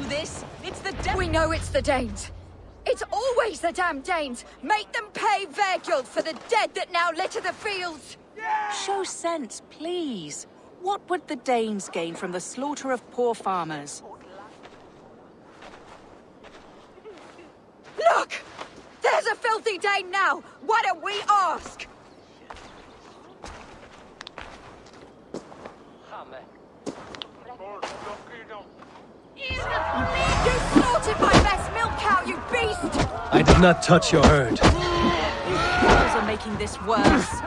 this? It's the Danes. We know it's the Danes. It's always the damn Danes. Make them pay their guilt for the dead that now litter the fields. Show sense, please. What would the Danes gain from the slaughter of poor farmers? Look! There's a filthy Dane now! Why don't we ask? You slaughtered my best milk cow, you beast! I did not touch your herd. These walls are making this worse.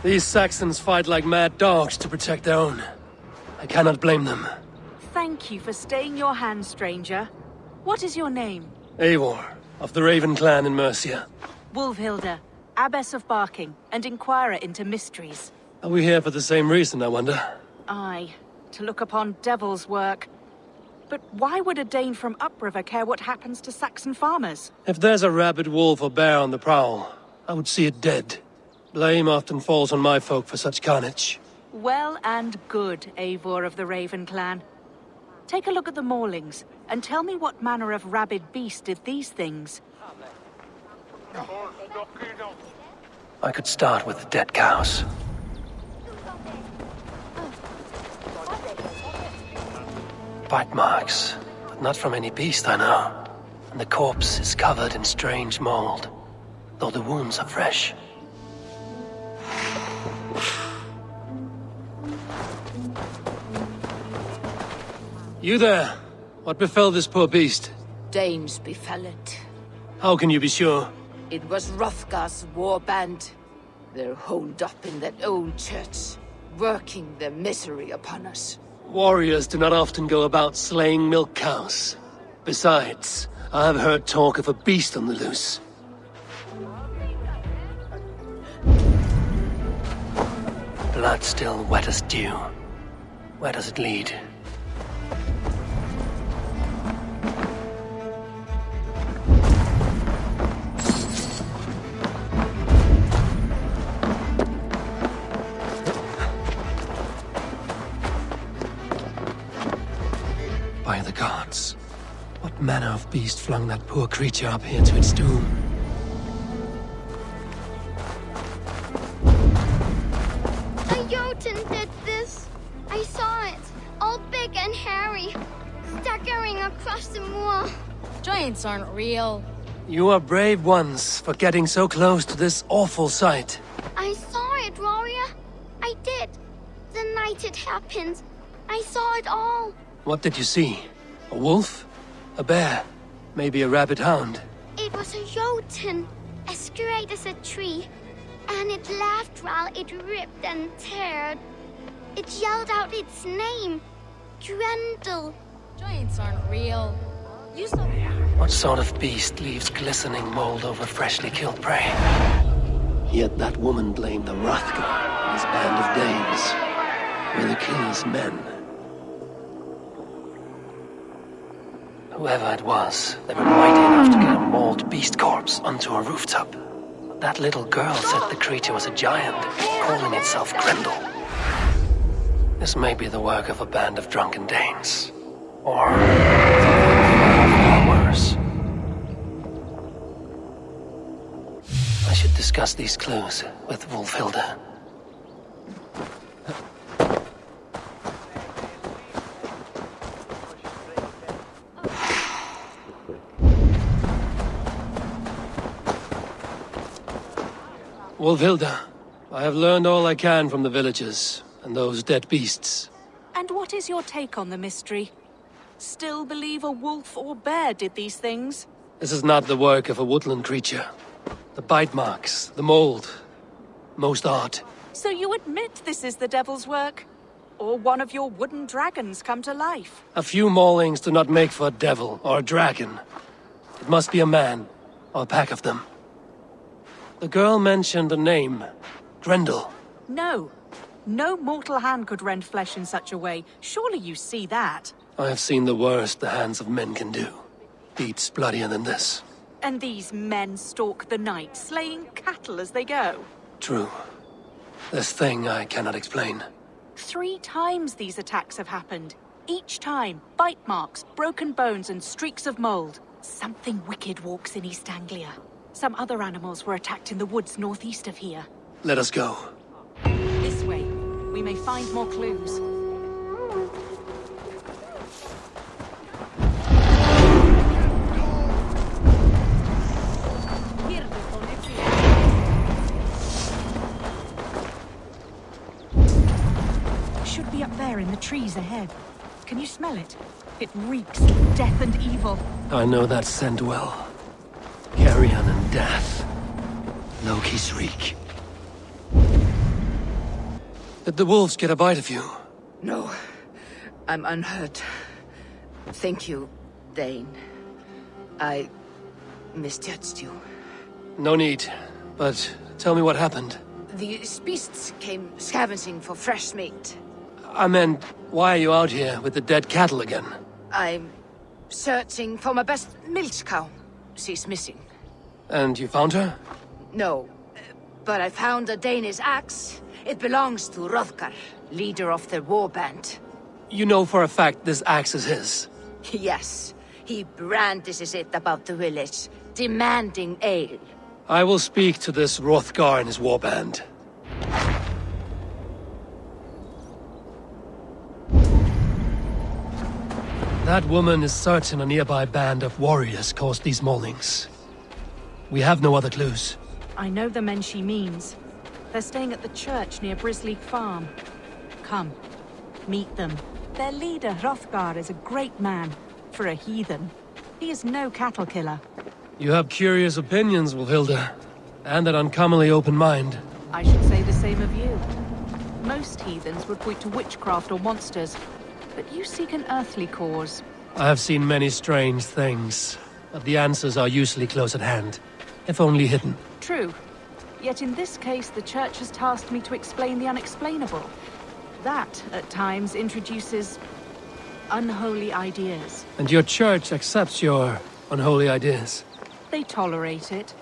These Saxons fight like mad dogs to protect their own. I cannot blame them. Thank you for staying your hand, stranger. What is your name? Eivor, of the Raven clan in Mercia. Wolfhilda, Abbess of Barking, and Inquirer into Mysteries. Are we here for the same reason, I wonder? Aye, to look upon devil's work. But why would a Dane from upriver care what happens to Saxon farmers? If there's a rabid wolf or bear on the prowl, I would see it dead. Blame often falls on my folk for such carnage. Well and good, Eivor of the Raven clan. Take a look at the maulings, and tell me what manner of rabid beast did these things. I could start with the dead cows. Bite marks, but not from any beast I know. And the corpse is covered in strange mold, though the wounds are fresh. You there? What befell this poor beast? Danes befell it. How can you be sure? It was Hrothgar's war band. They're holed up in that old church, working their misery upon us. Warriors do not often go about slaying milk cows. Besides, I have heard talk of a beast on the loose. Blood still wet as dew. Where does it lead? By the gods, what manner of beast flung that poor creature up here to its doom? A Jotun did this. I saw it, all big and hairy, staggering across the moor. Giants aren't real. You are brave ones for getting so close to this awful sight. I saw it, warrior. I did. The night it happened. I saw it all. What did you see? A wolf? A bear? Maybe a rabid hound? It was a Jotun, as straight as a tree. And it laughed while it ripped and teared. It yelled out its name. Grendel. Giants aren't real. You saw... What sort of beast leaves glistening mold over freshly killed prey? Yet that woman blamed the Hrothgar and his band of Danes. Were the killers men? Whoever it was, they were mighty enough to get a mauled beast corpse onto a rooftop. That little girl said the creature was a giant, calling itself Grendel. This may be the work of a band of drunken Danes. Or... far worse. I should discuss these clues with Wolfhilda. Wolfhilda, I have learned all I can from the villagers and those dead beasts. And what is your take on the mystery? Still believe a wolf or bear did these things? This is not the work of a woodland creature. The bite marks, the mold, most art. So you admit this is the devil's work? Or one of your wooden dragons come to life? A few maulings do not make for a devil or a dragon. It must be a man, or a pack of them. The girl mentioned a name, Grendel. No. No mortal hand could rend flesh in such a way. Surely you see that. I have seen the worst the hands of men can do. Beats bloodier than this. And these men stalk the night, slaying cattle as they go. True. This thing I cannot explain. 3 times these attacks have happened. Each time, bite marks, broken bones, and streaks of mold. Something wicked walks in East Anglia. Some other animals were attacked in the woods northeast of here. Let us go. This way. We may find more clues. Should be up there in the trees ahead. Can you smell it? It reeks of death and evil. I know that scent well. Carrion and death. Loki's reek. Did the wolves get a bite of you? No, I'm unhurt. Thank you, Dane. I misjudged you. No need. But tell me what happened. These beasts came scavenging for fresh meat. I meant, why are you out here with the dead cattle again? I'm searching for my best milch cow. She's missing. And you found her? No, but I found a Danish axe. It belongs to Hrothgar, leader of the warband. You know for a fact this axe is his. Yes, he brandishes it about the village, demanding ale. I will speak to this Hrothgar and his warband. That woman is certain a nearby band of warriors caused these maulings. We have no other clues. I know the men she means. They're staying at the church near Brisley Farm. Come, meet them. Their leader, Hrothgar, is a great man. For a heathen. He is no cattle killer. You have curious opinions, Wolfhilda. And an uncommonly open mind. I should say the same of you. Most heathens would point to witchcraft or monsters. But you seek an earthly cause. I have seen many strange things. But the answers are usually close at hand. If only hidden. True. Yet in this case, the church has tasked me to explain the unexplainable. That, at times, introduces unholy ideas. And your church accepts your unholy ideas? They tolerate it.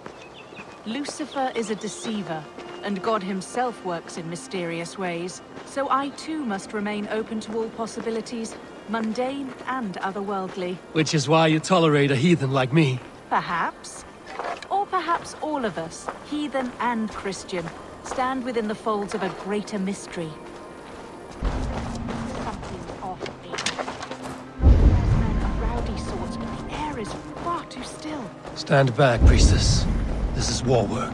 Lucifer is a deceiver, and God himself works in mysterious ways. So I too must remain open to all possibilities, mundane and otherworldly. Which is why you tolerate a heathen like me. Perhaps. Or perhaps all of us, heathen and Christian, stand within the folds of a greater mystery. Something off, Eivor. Men are rowdy sorts, but the air is far too still. Stand back, priestess. This is war work.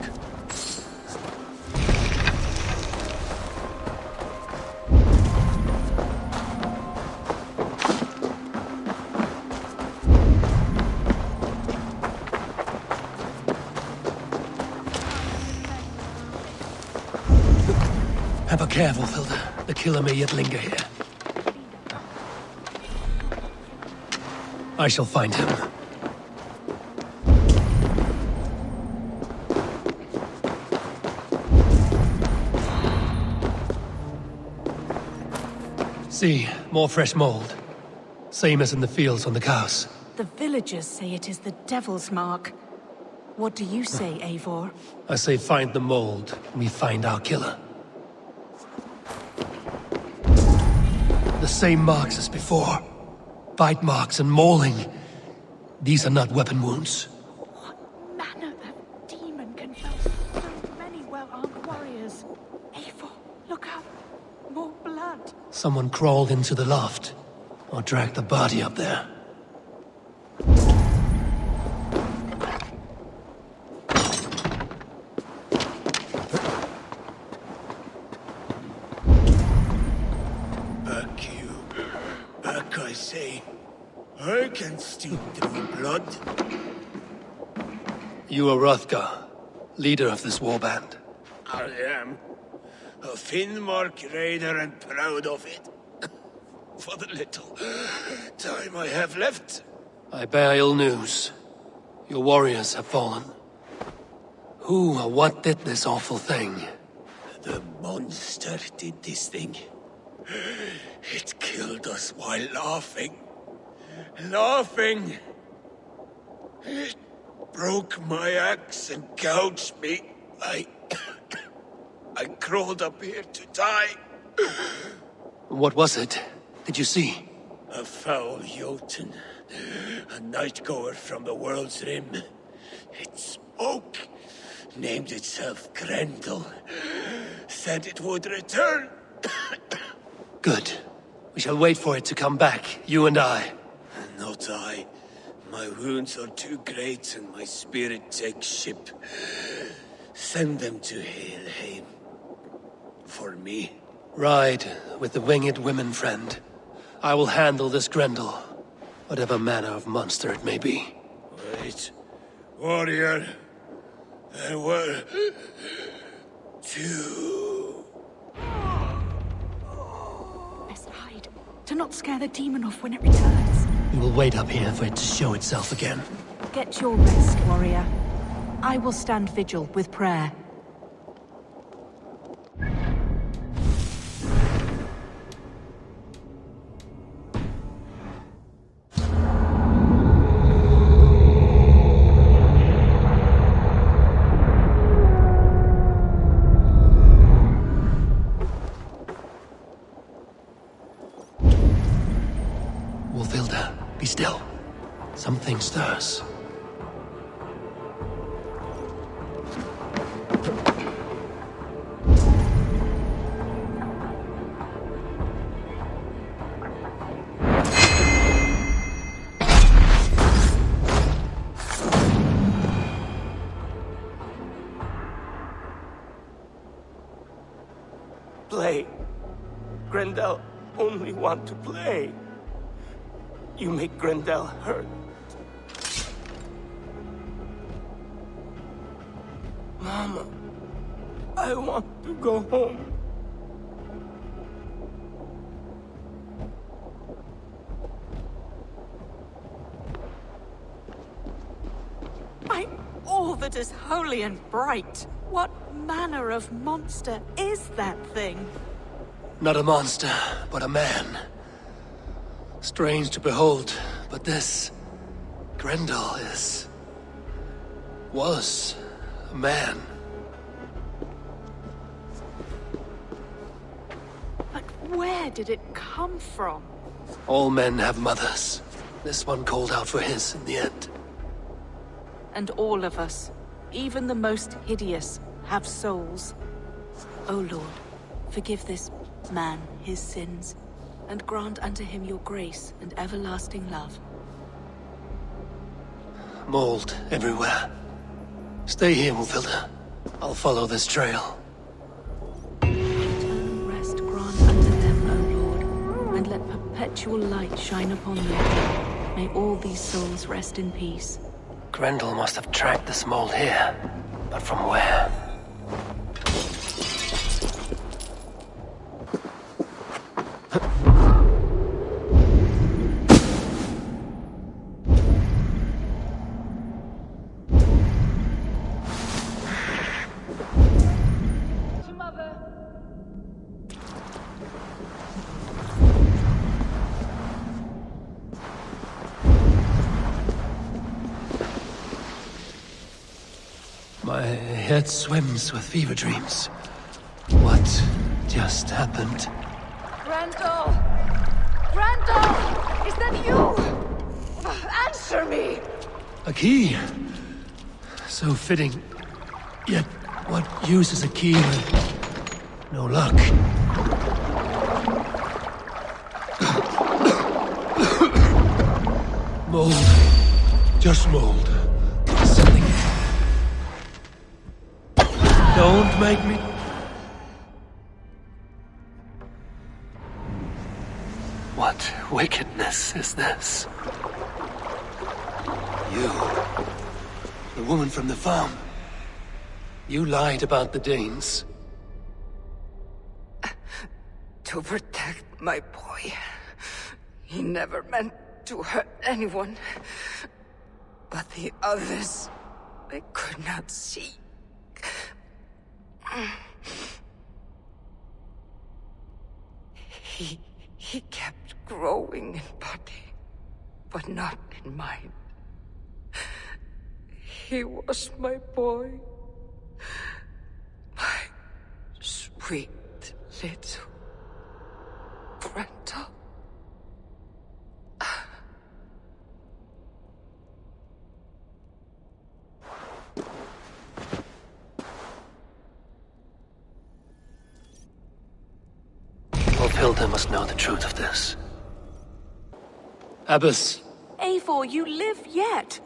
Have a care, Wolfhilda. The killer may yet linger here. I shall find him. See, more fresh mold. Same as in the fields on the cows. The villagers say it is the devil's mark. What do you say, Eivor? I say find the mold, and we find our killer. The same marks as before. Bite marks and mauling. These are not weapon wounds. What manner of demon can fell so many well-armed warriors? Eivor, look up. More blood. Someone crawled into the loft, or dragged the body up there. back, I say. I can steal through blood. You are Hrothgar, leader of this warband. I am. A Finnmark raider and proud of it. For the little time I have left. I bear ill news. Your warriors have fallen. Who or what did this awful thing? The monster did this thing. It killed us while laughing. Laughing! It broke my axe and gouged me. I crawled up here to die. What was it? Did you see? A foul Jotun. A night-goer from the world's rim. It spoke. Named itself Grendel. Said it would return. Good. We shall wait for it to come back, you and I. Not I. My wounds are too great and my spirit takes ship. Send them to Helheim. For me. Ride with the winged women friend. I will handle this Grendel, whatever manner of monster it may be. Wait. Warrior. There were... two... Best hide. To not scare the demon off when it returns. We will wait up here for it to show itself again. Get your rest, warrior. I will stand vigil with prayer. Wolfilda, be still. Something stirs. Play. Grendel only want to play. You make Grendel hurt. Mama, I want to go home. By all that is holy and bright, what manner of monster is that thing? Not a monster, but a man. Strange to behold, but this... Grendel was a man. But where did it come from? All men have mothers. This one called out for his in the end. And all of us, even the most hideous, have souls. O Lord, forgive this man his sins, and grant unto him your grace and everlasting love. Mold everywhere. Stay here, Wolfilda. I'll follow this trail. Eternal rest grant unto them, O Lord, and let perpetual light shine upon them. May all these souls rest in peace. Grendel must have tracked this mold here, but from where? My head swims with fever dreams. What just happened? Grendel! Grendel! Is that you? Answer me! A key! So fitting. Yet, what use is a key with no luck? Mold. Just mold. Something. Don't make me... What wickedness is this? You, the woman from the farm. You lied about the Danes. To protect my boy. He never meant to hurt anyone. But the others, they could not see. He kept growing in body, but not in mind. He was my boy. My sweet little Grendel. Hilda must know the truth of this. Abbess. Eivor, you live yet.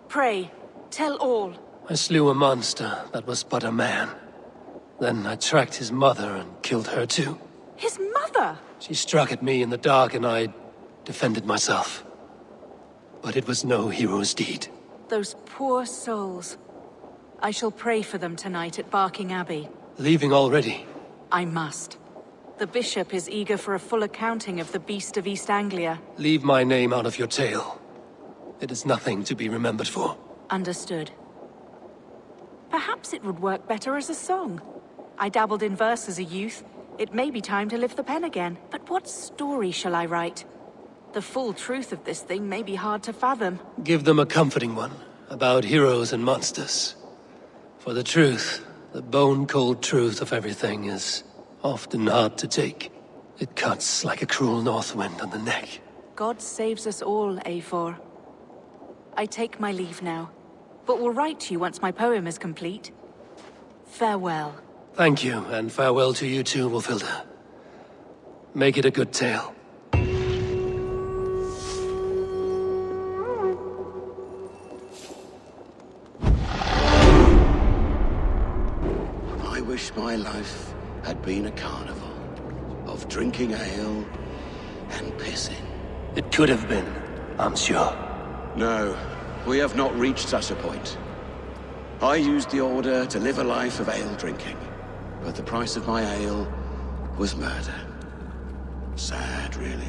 Pray, tell all. I slew a monster that was but a man. Then I tracked his mother and killed her too. His mother? She struck at me in the dark and I defended myself. But it was no hero's deed. Those poor souls. I shall pray for them tonight at Barking Abbey. Leaving already? I must. The bishop is eager for a full accounting of the beast of East Anglia. Leave my name out of your tale. It is nothing to be remembered for. Understood. Perhaps it would work better as a song. I dabbled in verse as a youth. It may be time to lift the pen again. But what story shall I write? The full truth of this thing may be hard to fathom. Give them a comforting one, about heroes and monsters. For the truth, the bone-cold truth of everything is often hard to take. It cuts like a cruel north wind on the neck. God saves us all, Eivor. I take my leave now, but will write to you once my poem is complete. Farewell. Thank you, and farewell to you too, Wolfhilda. Make it a good tale. I wish my life had been a carnival of drinking ale and pissing. It could have been, I'm sure. No, we have not reached such a point. I used the order to live a life of ale drinking, but the price of my ale was murder. Sad, really.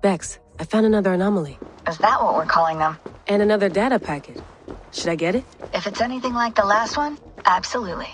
Bex, I found another anomaly. Is that what we're calling them? And another data packet. Should I get it? If it's anything like the last one, absolutely.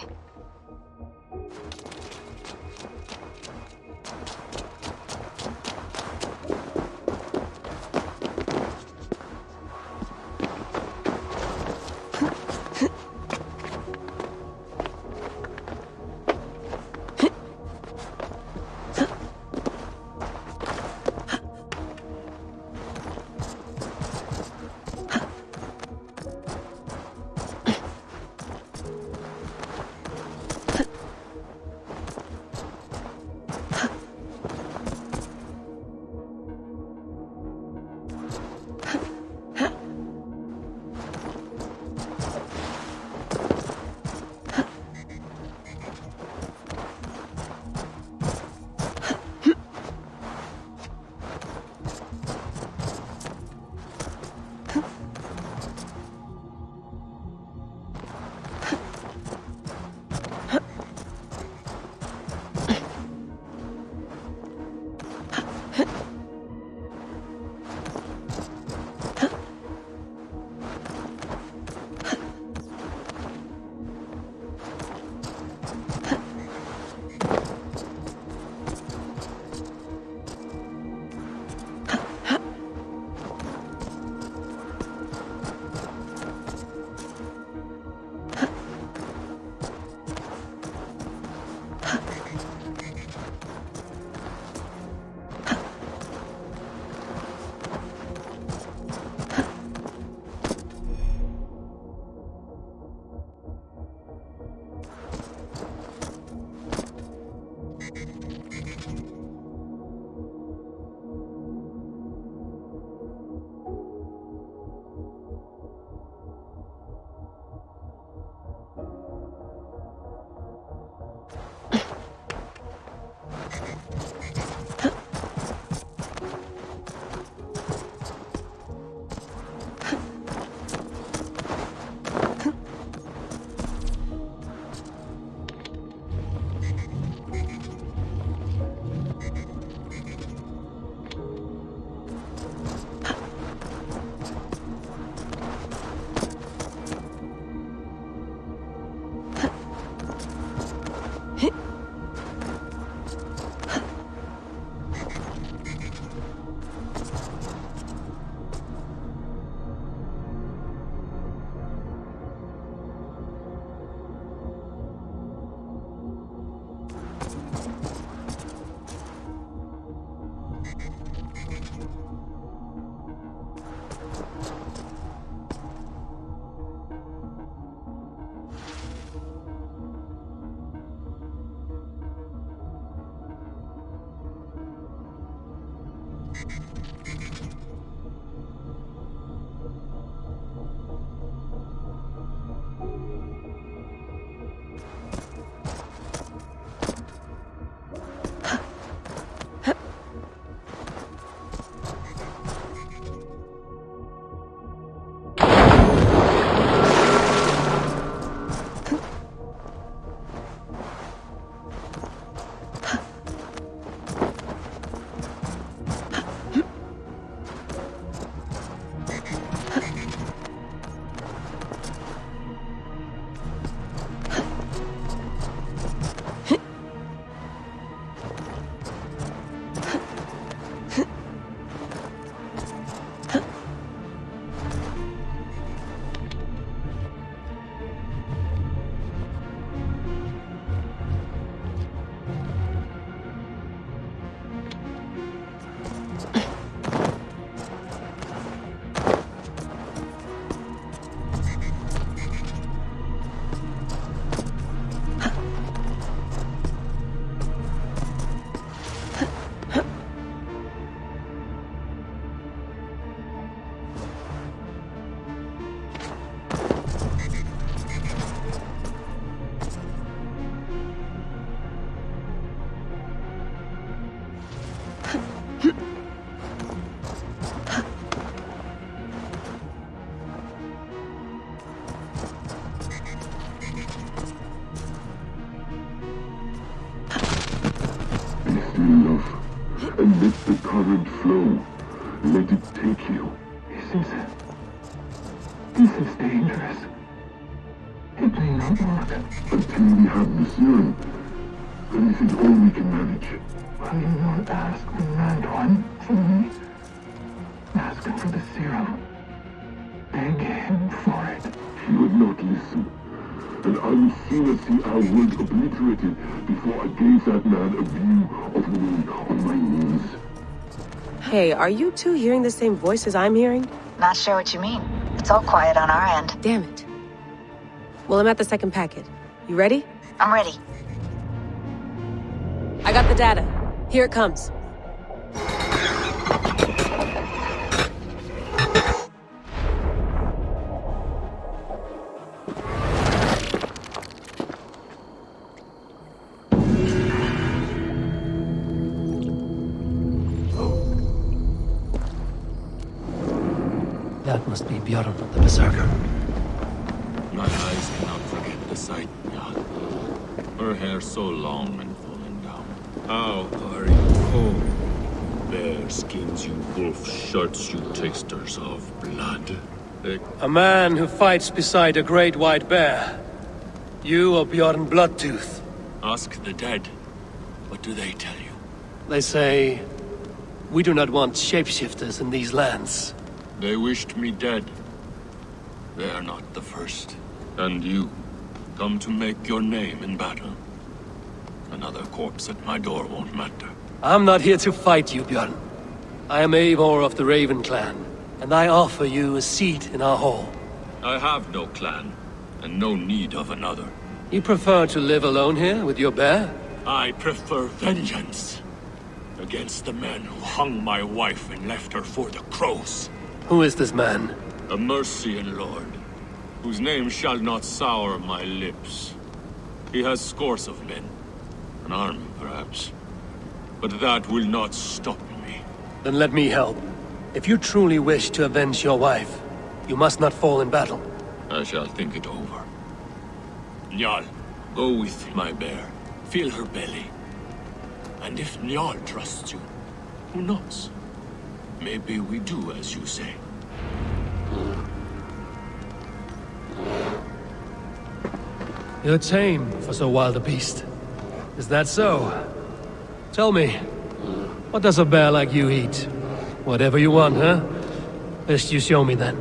And let the current flow. Let it take you. This is dangerous. It may not work. Until we have the serum. And this is all we can manage. Will you not ask the Mad One for me? Ask him for the serum. Beg him for it. He would not listen. And I will sooner see our world obliterated before I gave that man a view of me on my knees. Hey, are you two hearing the same voices I'm hearing? Not sure what you mean. It's all quiet on our end. Damn it. Well, I'm at the second packet. You ready? I'm ready. I got the data. Here it comes. That must be Bjorn, the Berserker. My eyes cannot forget the sight, Jan. Her hair so long and falling down. How are you? Oh, bear skins, you wolf shirts, you tasters of blood. A man who fights beside a great white bear. You are Bjorn Bloodtooth. Ask the dead. What do they tell you? They say, we do not want shapeshifters in these lands. They wished me dead. They are not the first. And you, come to make your name in battle. Another corpse at my door won't matter. I'm not here to fight you, Bjorn. I am Eivor of the Raven clan, and I offer you a seat in our hall. I have no clan, and no need of another. You prefer to live alone here with your bear? I prefer vengeance. Against the men who hung my wife and left her for the crows. Who is this man? A Mercian lord, whose name shall not sour my lips. He has scores of men. An army, perhaps. But that will not stop me. Then let me help. If you truly wish to avenge your wife, you must not fall in battle. I shall think it over. Njal, go with my bear. Feel her belly. And if Njal trusts you, who knows? Maybe we do as you say. You're tame for so wild a beast. Is that so? Tell me, what does a bear like you eat? Whatever you want, huh? Best you show me then.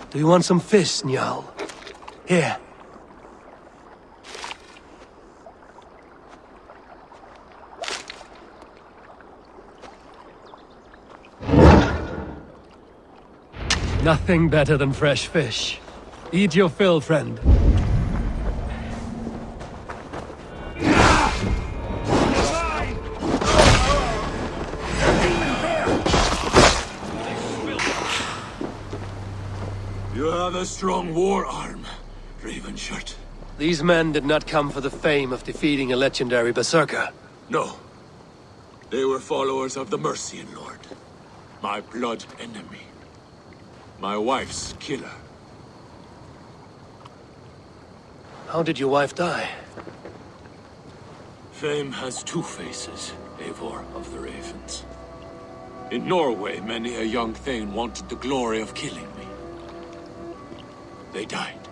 Do you want some fish, Njal? Here. Nothing better than fresh fish. Eat your fill, friend. You have a strong war arm, Ravenshirt. These men did not come for the fame of defeating a legendary berserker. No. They were followers of the Mercian Lord. My blood enemy. My wife's killer. How did your wife die? Fame has two faces, Eivor of the Ravens. In Norway, many a young thane wanted the glory of killing me. They died.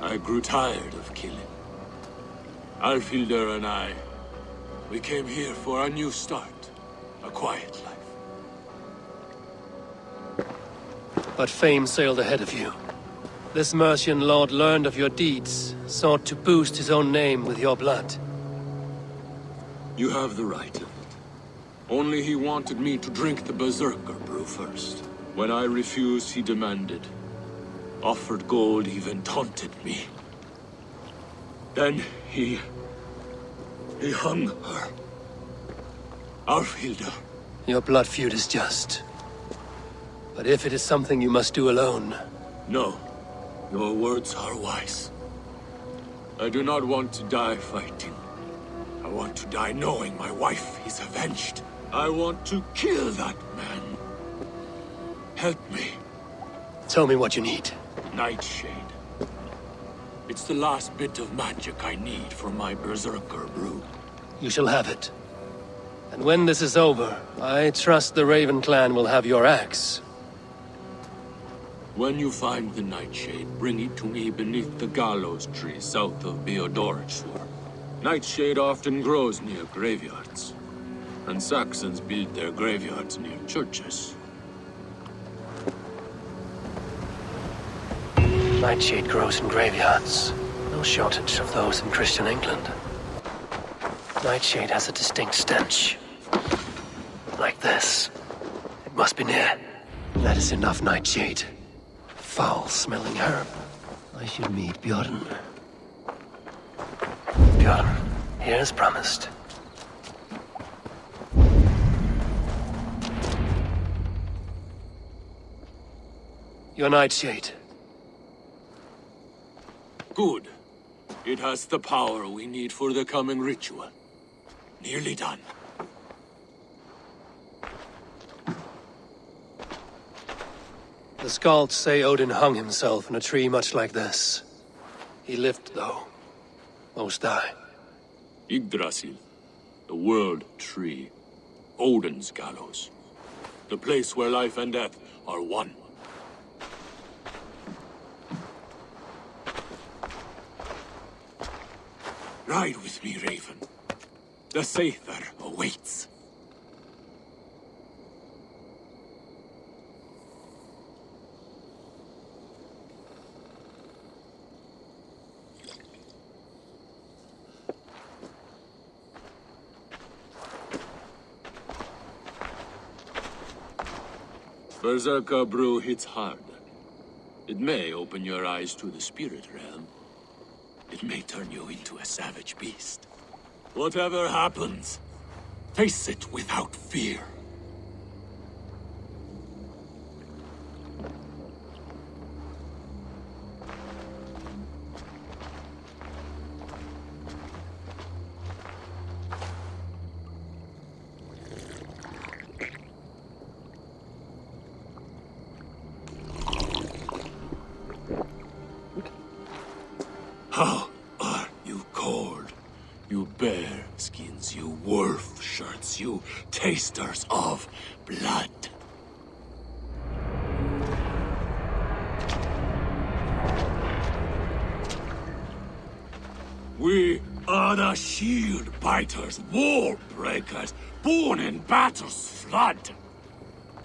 I grew tired of killing. Alfhildr and I, we came here for a new start. A quiet life. But fame sailed ahead of you. This Mercian lord learned of your deeds, sought to boost his own name with your blood. You have the right of it. Only he wanted me to drink the Berserker brew first. When I refused, he demanded. Offered gold, even taunted me. Then he hung her. Alfhildr. Your blood feud is just. But if it is something you must do alone... No. Your words are wise. I do not want to die fighting. I want to die knowing my wife is avenged. I want to kill that man. Help me. Tell me what you need. Nightshade. It's the last bit of magic I need for my Berserker brew. You shall have it. And when this is over, I trust the Raven clan will have your axe. When you find the Nightshade, bring it to me beneath the gallows tree south of Beodoricshire. Nightshade often grows near graveyards, and Saxons build their graveyards near churches. Nightshade grows in graveyards. No shortage of those in Christian England. Nightshade has a distinct stench. Like this. It must be near. That is enough nightshade. Foul-smelling herb. I should meet Bjorn. Bjorn, here as promised. Your nightshade. Good. It has the power we need for the coming ritual. Nearly done. The Skalds say Odin hung himself in a tree much like this. He lived, though. Most die. Yggdrasil. The world tree. Odin's gallows. The place where life and death are one. Ride with me, Raven. The Sather awaits. Berserker brew hits hard. It may open your eyes to the spirit realm. It may turn you into a savage beast. Whatever happens, face it without fear. How are you cold? You bear skins, you wolf shirts, you tasters of blood. We are the shield biters, war breakers, born in battle's flood.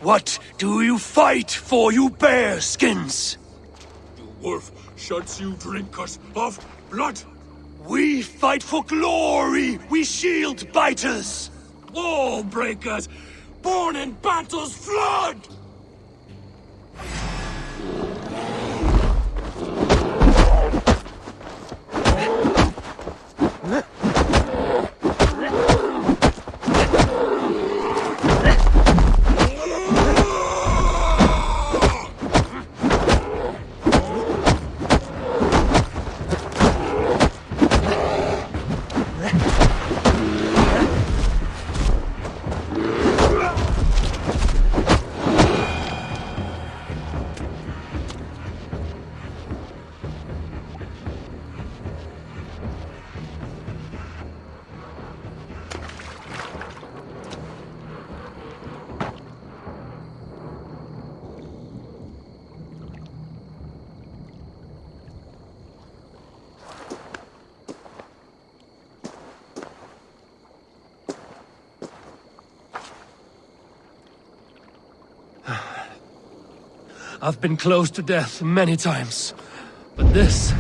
What do you fight for, you bear skins? The wolf shuts you drinkers of blood. We fight for glory, we shield biters. Wall breakers, born in battle's flood. I've been close to death many times, but this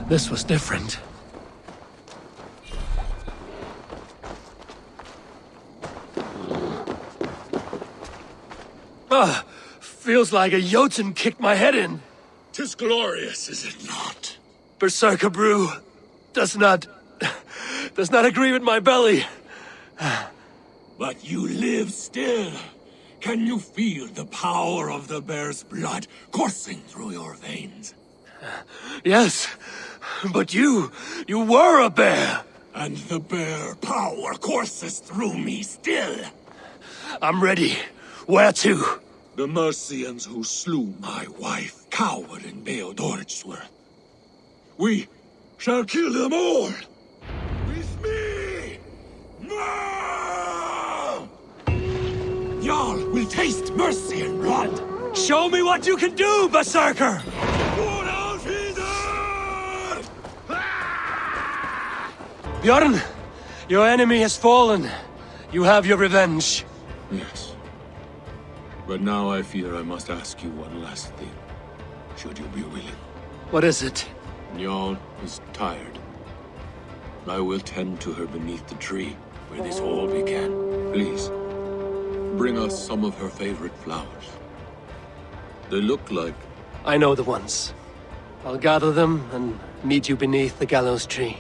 was different. Feels like a Jotun kicked my head in. 'Tis glorious, is it not? Berserker brew does not agree with my belly. But you live still. Can you feel the power of the bear's blood coursing through your veins? Yes, but you were a bear. And the bear power courses through me still. I'm ready. Where to? The Mercians who slew my wife cowered in Beodorichtsworth. We shall kill them all. With me! No! Jarl will taste mercy and blood. Show me what you can do, Berserker! Bjorn, your enemy has fallen. You have your revenge. Yes. But now I fear I must ask you one last thing. Should you be willing? What is it? Njal is tired. I will tend to her beneath the tree where this all began. Please, bring us some of her favorite flowers. They look like... I know the ones. I'll gather them and meet you beneath the gallows tree.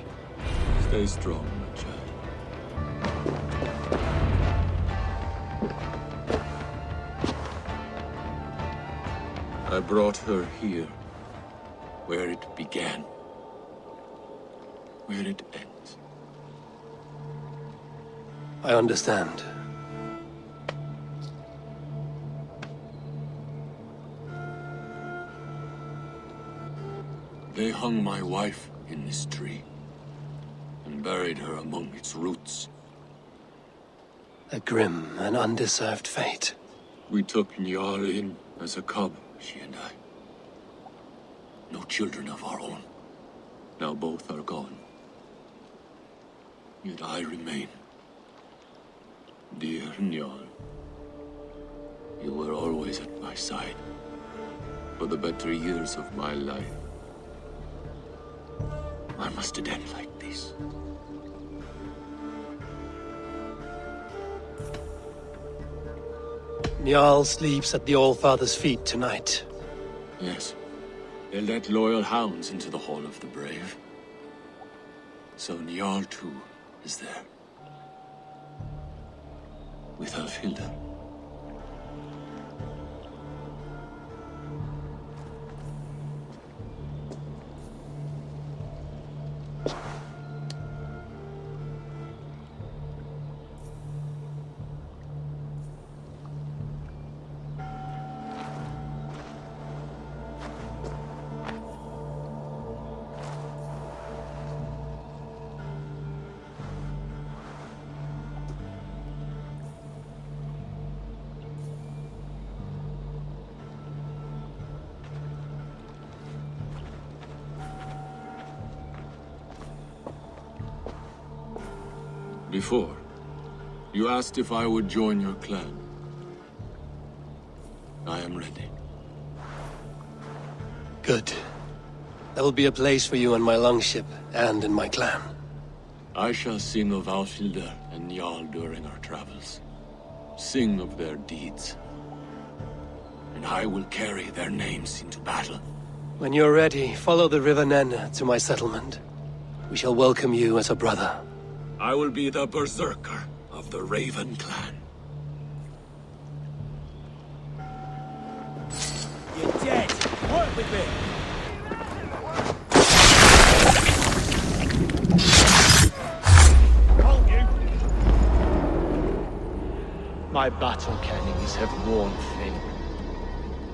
Stay strong, my child. I brought her here, where it began, where it ends. I understand. They hung my wife in this tree, and buried her among its roots. A grim and undeserved fate. We took Njal in as a cub, she and I. No children of our own. Now both are gone. Yet I remain. Dear Njal, you were always at my side. For the better years of my life. I must end like this. Njal sleeps at the Allfather's feet tonight. Yes. They let loyal hounds into the Hall of the Brave. So Njal too is there. With Alfhilda. Before, you asked if I would join your clan. I am ready. Good. There will be a place for you on my longship and in my clan. I shall sing of Alfhilda and Jarl during our travels. Sing of their deeds. And I will carry their names into battle. When you're ready, follow the River Nene to my settlement. We shall welcome you as a brother. I will be the berserker of the Raven clan. You're dead! Work with me! Hold you! My battle kennings have worn thin.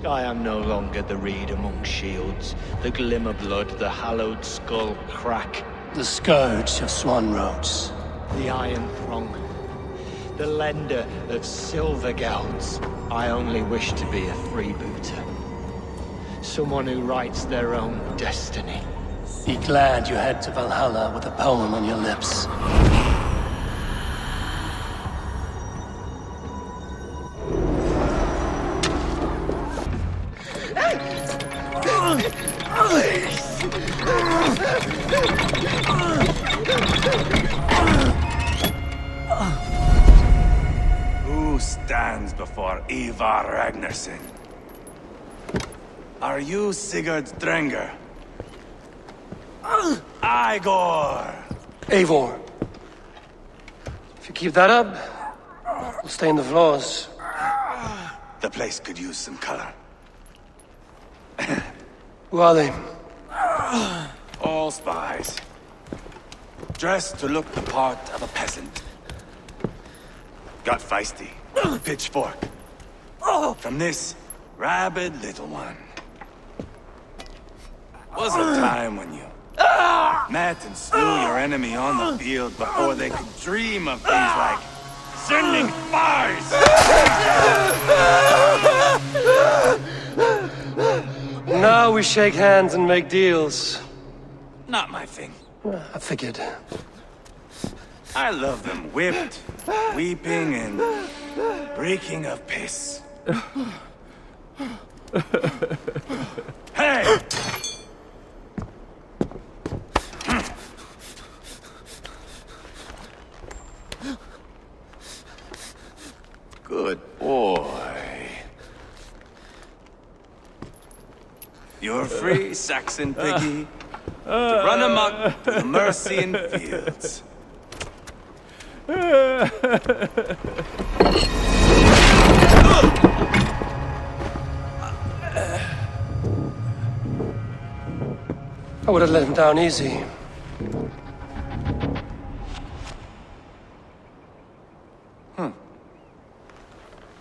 I am no longer the reed among shields, the glimmer blood, the hallowed skull crack. The scourge of Swan Roads. The iron prong. The lender of silver gelds. I only wish to be a freebooter. Someone who writes their own destiny. Be glad you head to Valhalla with a poem on your lips. Who stands before Eivor Ragnarsson? Are you Sigurd's Drenger? Eivor! Eivor. If you keep that up, we'll stain the floors. The place could use some color. Who are they? All spies. Dressed to look the part of a peasant. Got feisty. Pitchfork. From this rabid little one. Was a time when you met and slew your enemy on the field before they could dream of things like sending spies! Now we shake hands and make deals. Not my thing. I figured. I love them whipped, weeping, and reeking of piss. Hey! Good boy. You're free, Saxon piggy, to run amok through the Mercian fields. I would have let him down easy.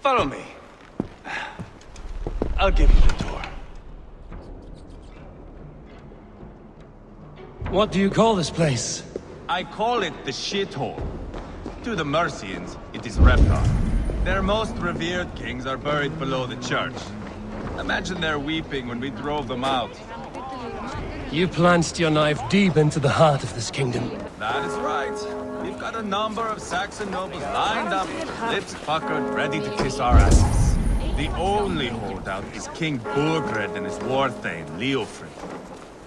Follow me. I'll give you the tour. What do you call this place? I call it the shithole. To the Mercians, it is Reptar. Their most revered kings are buried below the church. Imagine their weeping when we drove them out. You plunged your knife deep into the heart of this kingdom. That is right. We've got a number of Saxon nobles lined up, lips puckered, ready to kiss our asses. The only holdout is King Burgred and his war thane, Leofrid.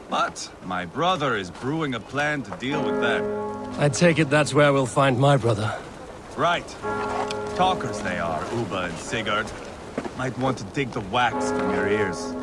But my brother is brewing a plan to deal with them. I take it that's where we'll find my brother. Right. Talkers they are, Uba and Sigurd. Might want to dig the wax from your ears.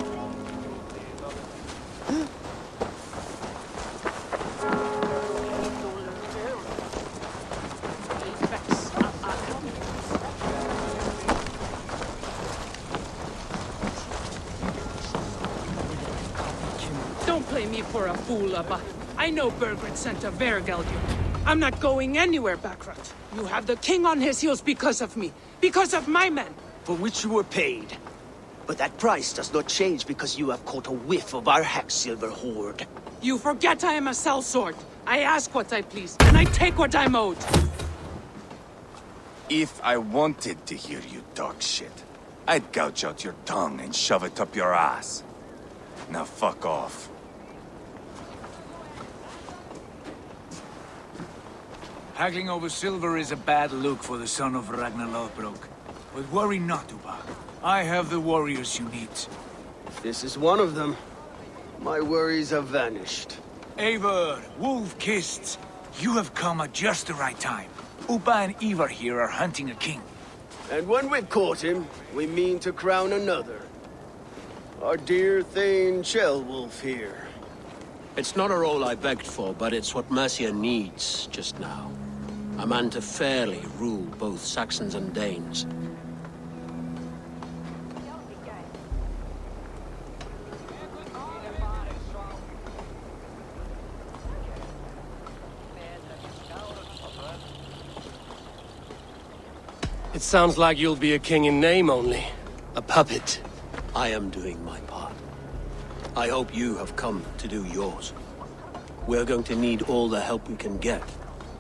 Don't play me for a fool, Abba. I know Burgred sent a Vergelg you. I'm not going anywhere, Backrot. You have the king on his heels because of me. Because of my men. For which you were paid. But that price does not change because you have caught a whiff of our Hacksilver hoard. You forget I am a sellsword. I ask what I please, and I take what I'm owed. If I wanted to hear you talk shit, I'd gouge out your tongue and shove it up your ass. Now fuck off. Haggling over silver is a bad look for the son of Ragnar Lothbrok. But worry not, Uba. I have the warriors you need. This is one of them. My worries have vanished. Eivor, wolf-kissed. You have come at just the right time. Uba and Eivor here are hunting a king. And when we've caught him, we mean to crown another. Our dear Thane Ceolwulf here. It's not a role I begged for, but it's what Mercia needs just now. A man to fairly rule both Saxons and Danes. It sounds like you'll be a king in name only. A puppet. I am doing my part. I hope you have come to do yours. We're going to need all the help we can get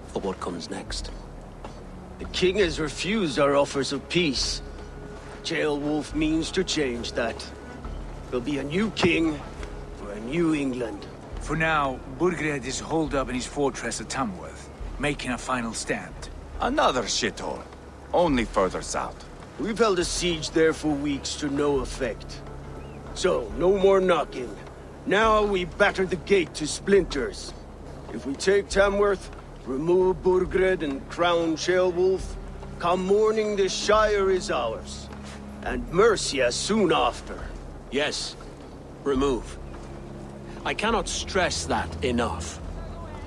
for what comes next. The king has refused our offers of peace. Ceolwulf means to change that. There'll be a new king for a new England. For now, Burgred is holed up in his fortress at Tamworth, making a final stand. Another shithole. Only further south. We've held a siege there for weeks to no effect. So, no more knocking. Now we batter the gate to splinters. If we take Tamworth, remove Burgred and crown Ceolwulf, come morning the Shire is ours. And Mercia soon after. Yes, remove. I cannot stress that enough.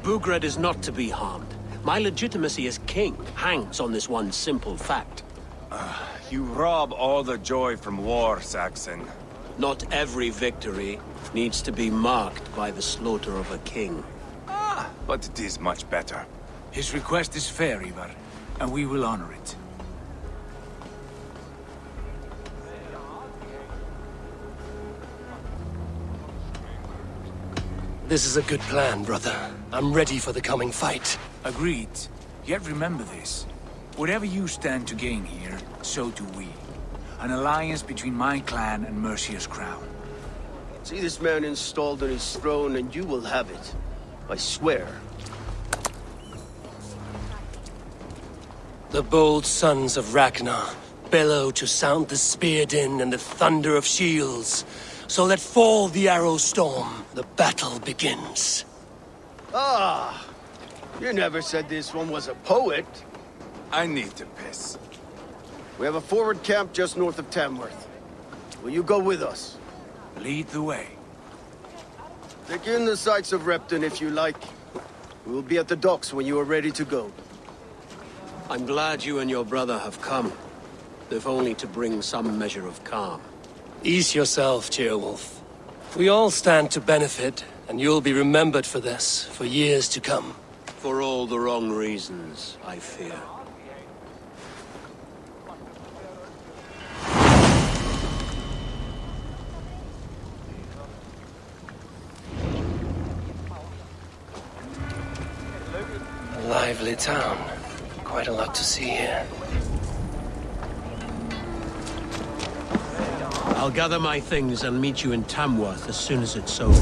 Burgred is not to be harmed. My legitimacy as king hangs on this one simple fact. You rob all the joy from war, Saxon. Not every victory needs to be marked by the slaughter of a king. But it is much better. His request is fair, Eivor, and we will honor it. This is a good plan, brother. I'm ready for the coming fight. Agreed. Yet remember this. Whatever you stand to gain here, so do we. An alliance between my clan and Mercia's crown. See this man installed on his throne and you will have it. I swear. The bold sons of Ragnar bellow to sound the spear din and the thunder of shields. So let fall the arrow storm. The battle begins. Ah! You never said this one was a poet. I need to piss. We have a forward camp just north of Tamworth. Will you go with us? Lead the way. Take in the sights of Repton if you like. We will be at the docks when you are ready to go. I'm glad you and your brother have come, if only to bring some measure of calm. Ease yourself, Ceolwulf. We all stand to benefit, and you'll be remembered for this, for years to come. For all the wrong reasons, I fear. A lively town. Quite a lot to see here. I'll gather my things and meet you in Tamworth as soon as it's over.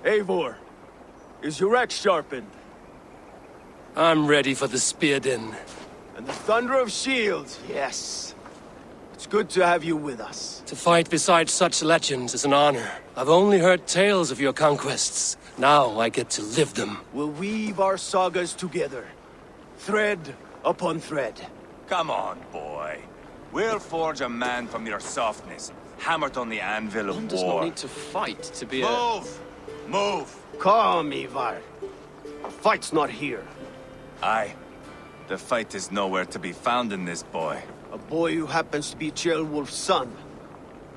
Eivor, is your axe sharpened? I'm ready for the spear din. And the thunder of shields, yes. It's good to have you with us. To fight beside such legends is an honor. I've only heard tales of your conquests. Now I get to live them. We'll weave our sagas together. Thread upon thread. Come on, boy. We'll forge a man from your softness, hammered on the anvil of war. One does not need to fight to be Move! Move! Calm, Eivor. The fight's not here. Aye. The fight is nowhere to be found in this boy. A boy who happens to be Ceolwulf's son.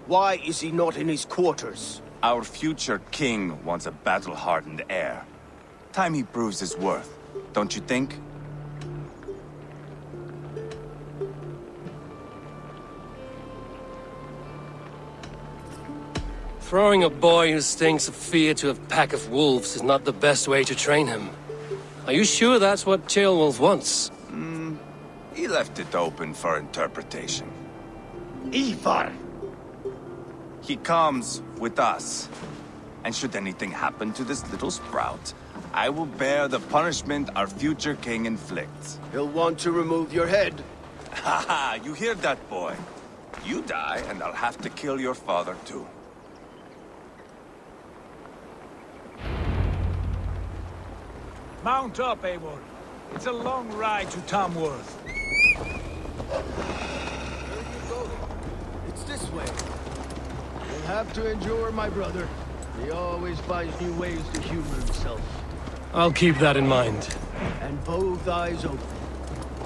Why is he not in his quarters? Our future king wants a battle-hardened heir. Time he proves his worth, don't you think? Throwing a boy who stinks of fear to a pack of wolves is not the best way to train him. Are you sure that's what Ceolwulf wants? He left it open for interpretation. Eivor! He comes with us. And should anything happen to this little sprout, I will bear the punishment our future king inflicts. He'll want to remove your head. Haha, you hear that, boy? You die, and I'll have to kill your father, too. Mount up, Eivor. It's a long ride to Tamworth. It's this way. You'll have to endure, my brother. He always finds new ways to humor himself. I'll keep that in mind. And both eyes open.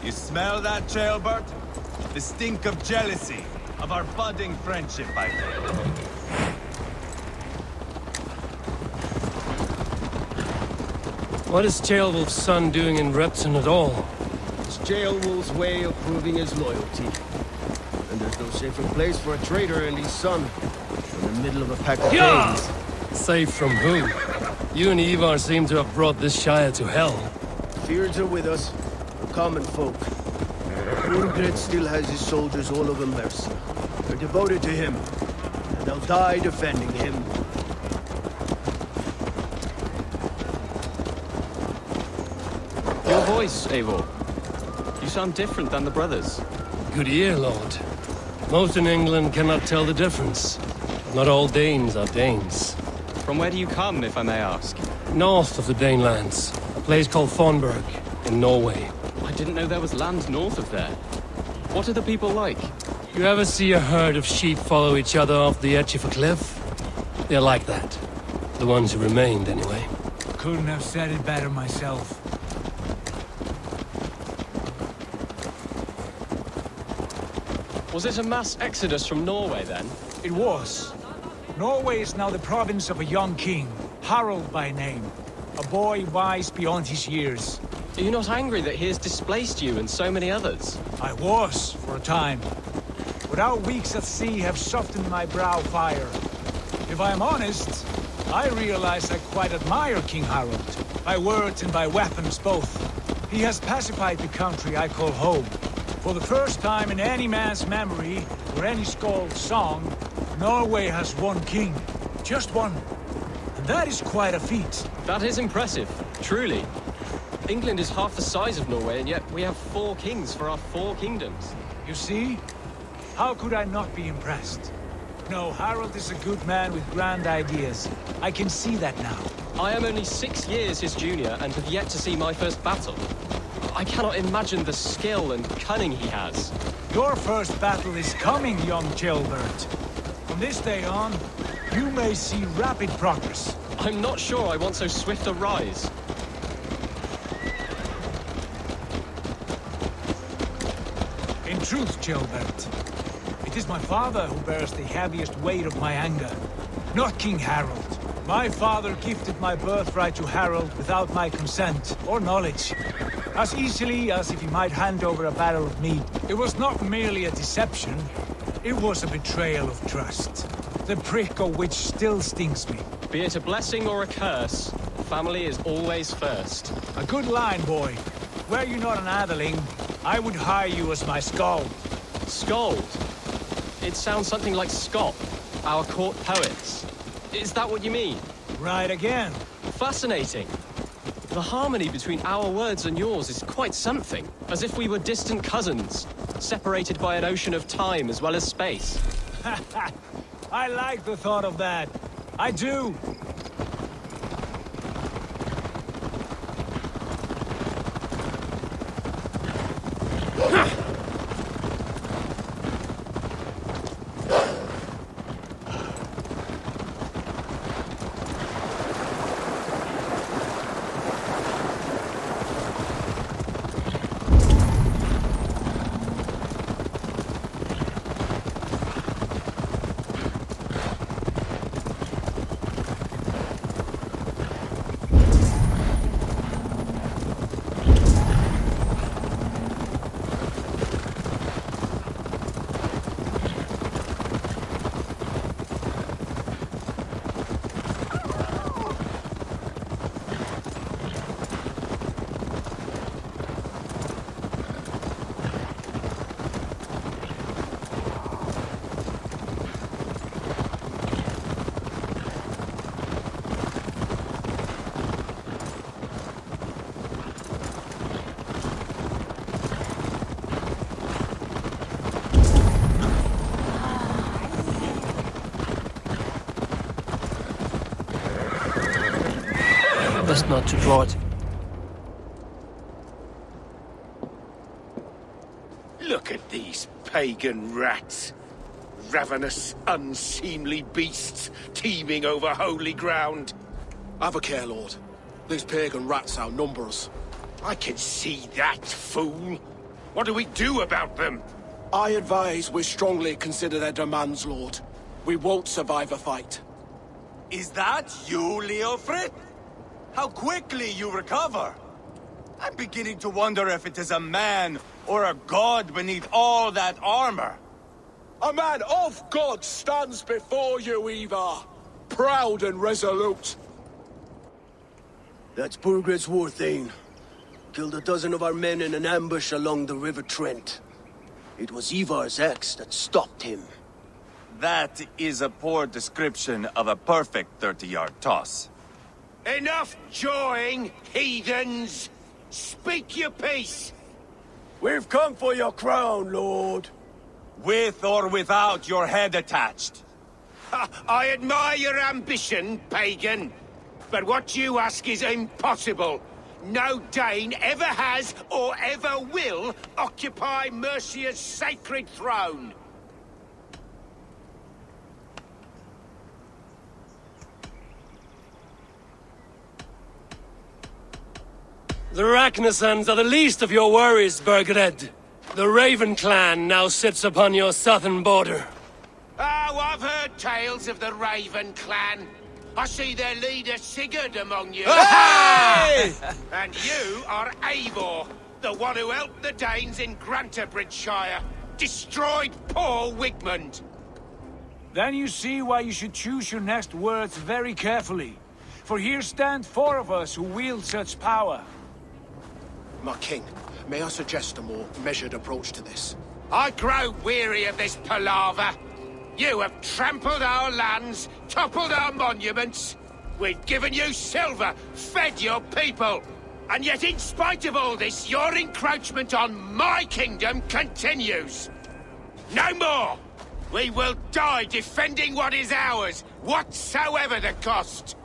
You smell that, Trailbird? The stink of jealousy, of our budding friendship, I think. What is Ceolwulf's son doing in Repton at all? It's Ceolwulf's way of proving his loyalty. And there's no safer place for a traitor and his son in the middle of a pack of Danes. Safe from who? You and Eivor seem to have brought this Shire to hell. Fears are with us, the common folk. Burgred still has his soldiers all over Mercia. They're devoted to him, and they'll die defending him. Your voice, Eivor. You sound different than the brothers. Good ear, Lord. Most in England cannot tell the difference. Not all Danes are Danes. From where do you come, if I may ask? North of the Danelands. A place called Thornburg, in Norway. I didn't know there was land north of there. What are the people like? You ever see a herd of sheep follow each other off the edge of a cliff? They're like that. The ones who remained, anyway. Couldn't have said it better myself. Was it a mass exodus from Norway, then? It was. Norway is now the province of a young king, Harald by name. A boy wise beyond his years. Are you not angry that he has displaced you and so many others? I was, for a time. But our weeks at sea have softened my brow fire. If I am honest, I realize I quite admire King Harald. By words and by weapons both. He has pacified the country I call home. For the first time in any man's memory, or any skald's song, Norway has one king. Just one. And that is quite a feat. That is impressive, truly. England is half the size of Norway, and yet we have 4 kings for our 4 kingdoms. You see? How could I not be impressed? No, Harald is a good man with grand ideas. I can see that now. I am only 6 years his junior, and have yet to see my first battle. I cannot imagine the skill and cunning he has. Your first battle is coming, young Ceolbert. From this day on, you may see rapid progress. I'm not sure I want so swift a rise. In truth, Ceolbert, it is my father who bears the heaviest weight of my anger, not King Harald. My father gifted my birthright to Harald without my consent or knowledge. As easily as if he might hand over a barrel of meat. It was not merely a deception, it was a betrayal of trust. The prick of which still stings me. Be it a blessing or a curse, family is always first. A good line, boy. Were you not an atheling, I would hire you as my skald. Skald? It sounds something like Scott, our court poets. Is that what you mean? Right again. Fascinating. The harmony between our words and yours is quite something. As if we were distant cousins, separated by an ocean of time as well as space. I like the thought of that. I do. Best not to draw it. Look at these pagan rats. Ravenous, unseemly beasts teeming over holy ground. Have a care, Lord. These pagan rats outnumber us. I can see that, fool. What do we do about them? I advise we strongly consider their demands, Lord. We won't survive a fight. Is that you, Aelfred? How quickly you recover! I'm beginning to wonder if it is a man or a god beneath all that armor. A man of God stands before you, Eivor. Proud and resolute. That's Burgred's Warthane. Killed a dozen of our men in an ambush along the River Trent. It was Eivor's axe that stopped him. That is a poor description of a perfect 30-yard toss. Enough jawing, heathens! Speak your peace! We've come for your crown, Lord. With or without your head attached. I admire your ambition, pagan. But what you ask is impossible. No Dane ever has or ever will occupy Mercia's sacred throne. The Ragnarsons are the least of your worries, Burgred. The Raven clan now sits upon your southern border. Oh, I've heard tales of the Raven clan. I see their leader Sigurd among you. Hey! And you are Eivor, the one who helped the Danes in Grantabridgeshire. Destroyed poor Wigmund. Then you see why you should choose your next words very carefully. For here stand four of us who wield such power. My king, may I suggest a more measured approach to this? I grow weary of this palaver. You have trampled our lands, toppled our monuments. We've given you silver, fed your people. And yet in spite of all this, your encroachment on my kingdom continues. No more! We will die defending what is ours, whatsoever the cost.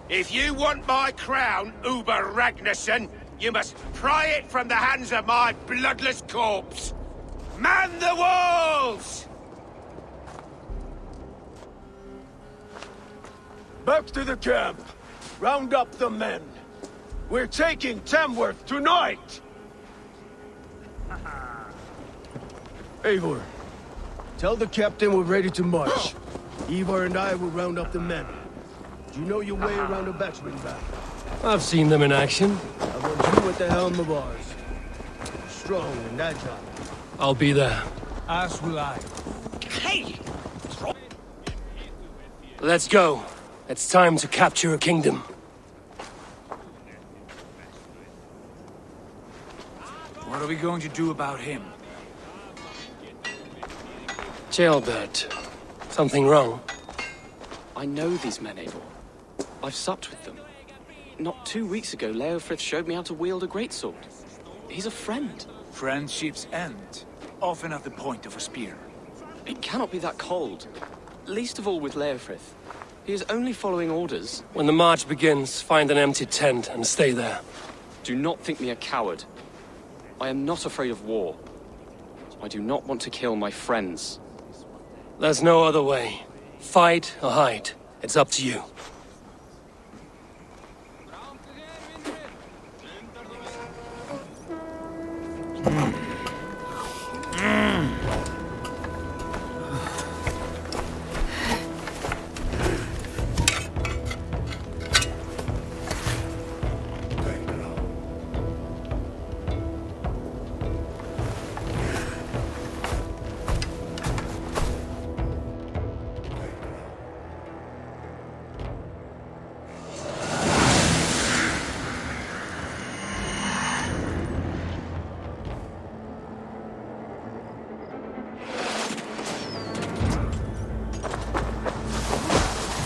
If you want my crown, Uber Ragnarsson, you must pry it from the hands of my bloodless corpse. Man the walls! Back to the camp. Round up the men. We're taking Tamworth tonight! Eivor, tell the captain we're ready to march. Eivor and I will round up the men. Do you know your way around a battering ram? I've seen them in action. I want you at the helm of ours. Strong and agile. I'll be there. As will I. Hey! Let's go. It's time to capture a kingdom. What are we going to do about him? Jailbird. Something wrong? I know these men, Eivor. I've supped with them. Not 2 weeks ago, Leofrith showed me how to wield a greatsword. He's a friend. Friendships end, often at the point of a spear. It cannot be that cold. Least of all with Leofrith. He is only following orders. When the march begins, find an empty tent and stay there. Do not think me a coward. I am not afraid of war. I do not want to kill my friends. There's no other way. Fight or hide. It's up to you.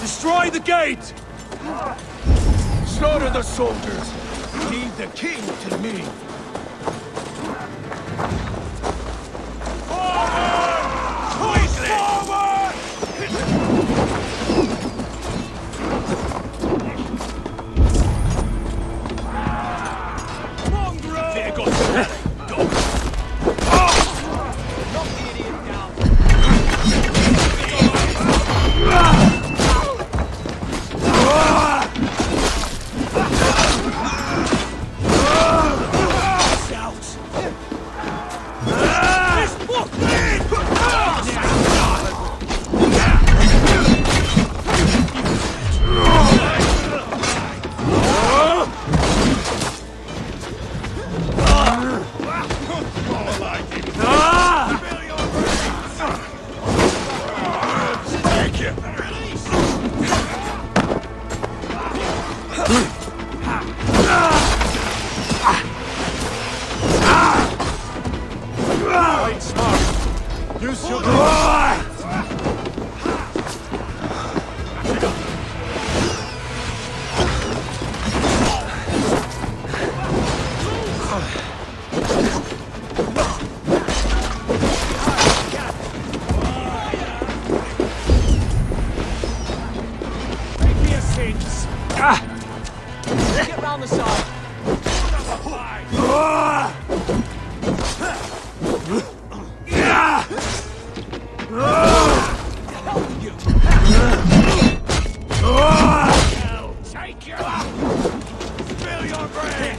Destroy the gate! Slaughter the soldiers! Leave the king to me! Forward! Get round the side. Take your spill your brain.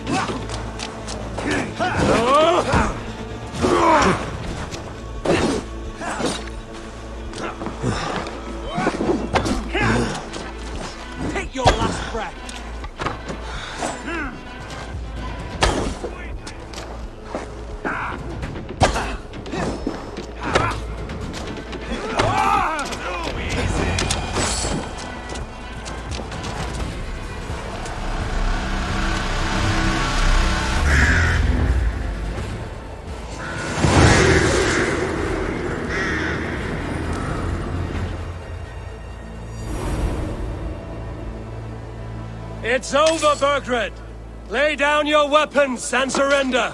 Take your last breath. It's over, Burgred! Lay down your weapons and surrender!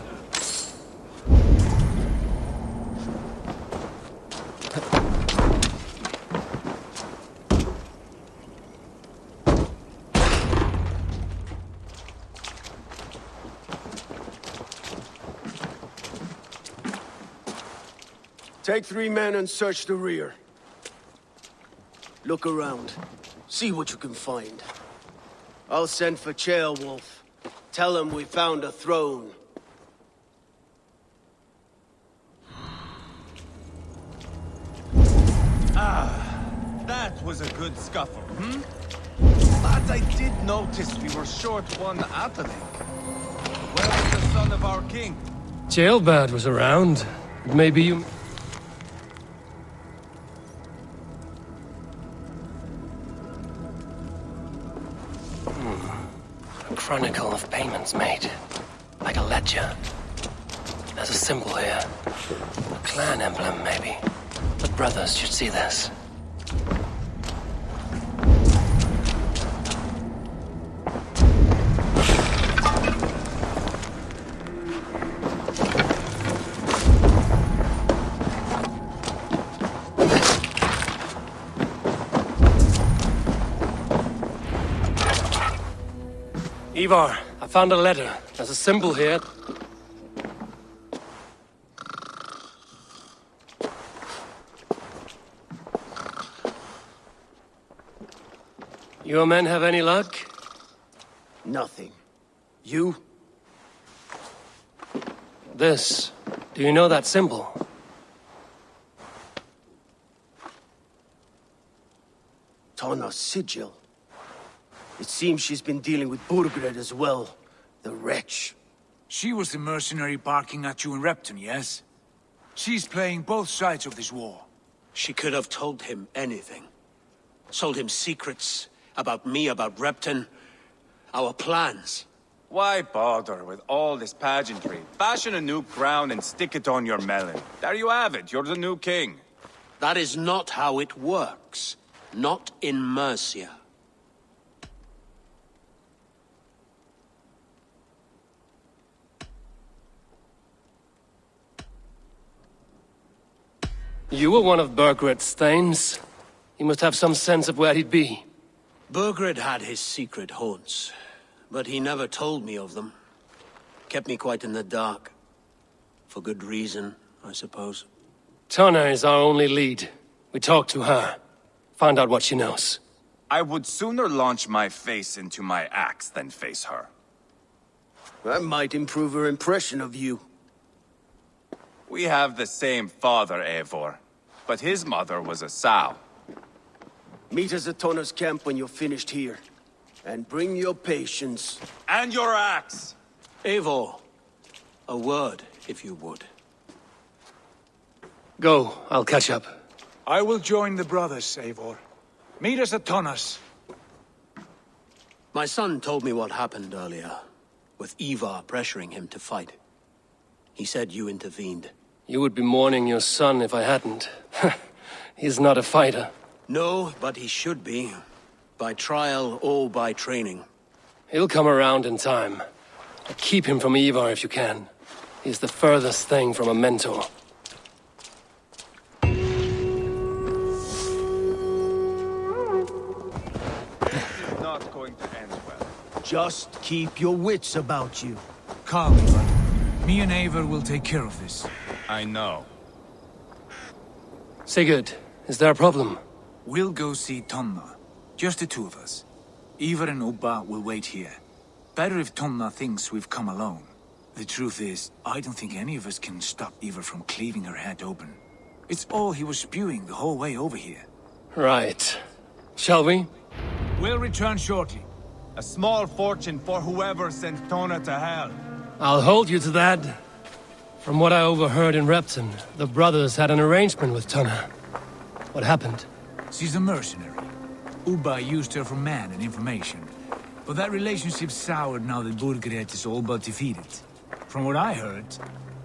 Take 3 men and search the rear. Look around. See what you can find. I'll send for Ceolwulf. Tell him we found a throne. That was a good scuffle, hmm? But I did notice we were short one atheling. Where was the son of our king? Ceolbert was around. Maybe you... A chronicle of payments made. Like a ledger. There's a symbol here. A clan emblem, maybe. The brothers should see this. Eivor, I found a letter. There's a symbol here. Your men have any luck? Nothing. You? This. Do you know that symbol? Tana's sigil. It seems she's been dealing with Burgred as well. The wretch. She was the mercenary barking at you in Repton, yes? She's playing both sides of this war. She could have told him anything. Told him secrets about me, about Repton, our plans. Why bother with all this pageantry? Fashion a new crown and stick it on your melon. There you have it, you're the new king. That is not how it works. Not in Mercia. You were one of Burgred's thanes. He must have some sense of where he'd be. Burgred had his secret haunts, but he never told me of them. Kept me quite in the dark. For good reason, I suppose. Tonna is our only lead. We talked to her. Find out what she knows. I would sooner launch my face into my axe than face her. That might improve her impression of you. We have the same father, Eivor, but his mother was a sow. Meet us at Tonna's camp when you're finished here. And bring your patience. And your axe! Eivor, a word, if you would. Go, I'll catch up. I will join the brothers, Eivor. Meet us at Tonna's. My son told me what happened earlier, with Eivor pressuring him to fight. He said you intervened. You would be mourning your son if I hadn't. He's not a fighter. No, but he should be. By trial or by training. He'll come around in time. Keep him from Eivor if you can. He's the furthest thing from a mentor. Not going to end well. Just keep your wits about you. Calm, brother. Me and Eivor will take care of this. I know. Sigurd, is there a problem? We'll go see Tonna. Just the two of us. Eivor and Ubba will wait here. Better if Tonna thinks we've come alone. The truth is, I don't think any of us can stop Eivor from cleaving her head open. It's all he was spewing the whole way over here. Right. Shall we? We'll return shortly. A small fortune for whoever sent Tonna to hell. I'll hold you to that. From what I overheard in Repton, the brothers had an arrangement with Tonna. What happened? She's a mercenary. Ubba used her for man and information. But that relationship soured now that Burgred is all but defeated. From what I heard,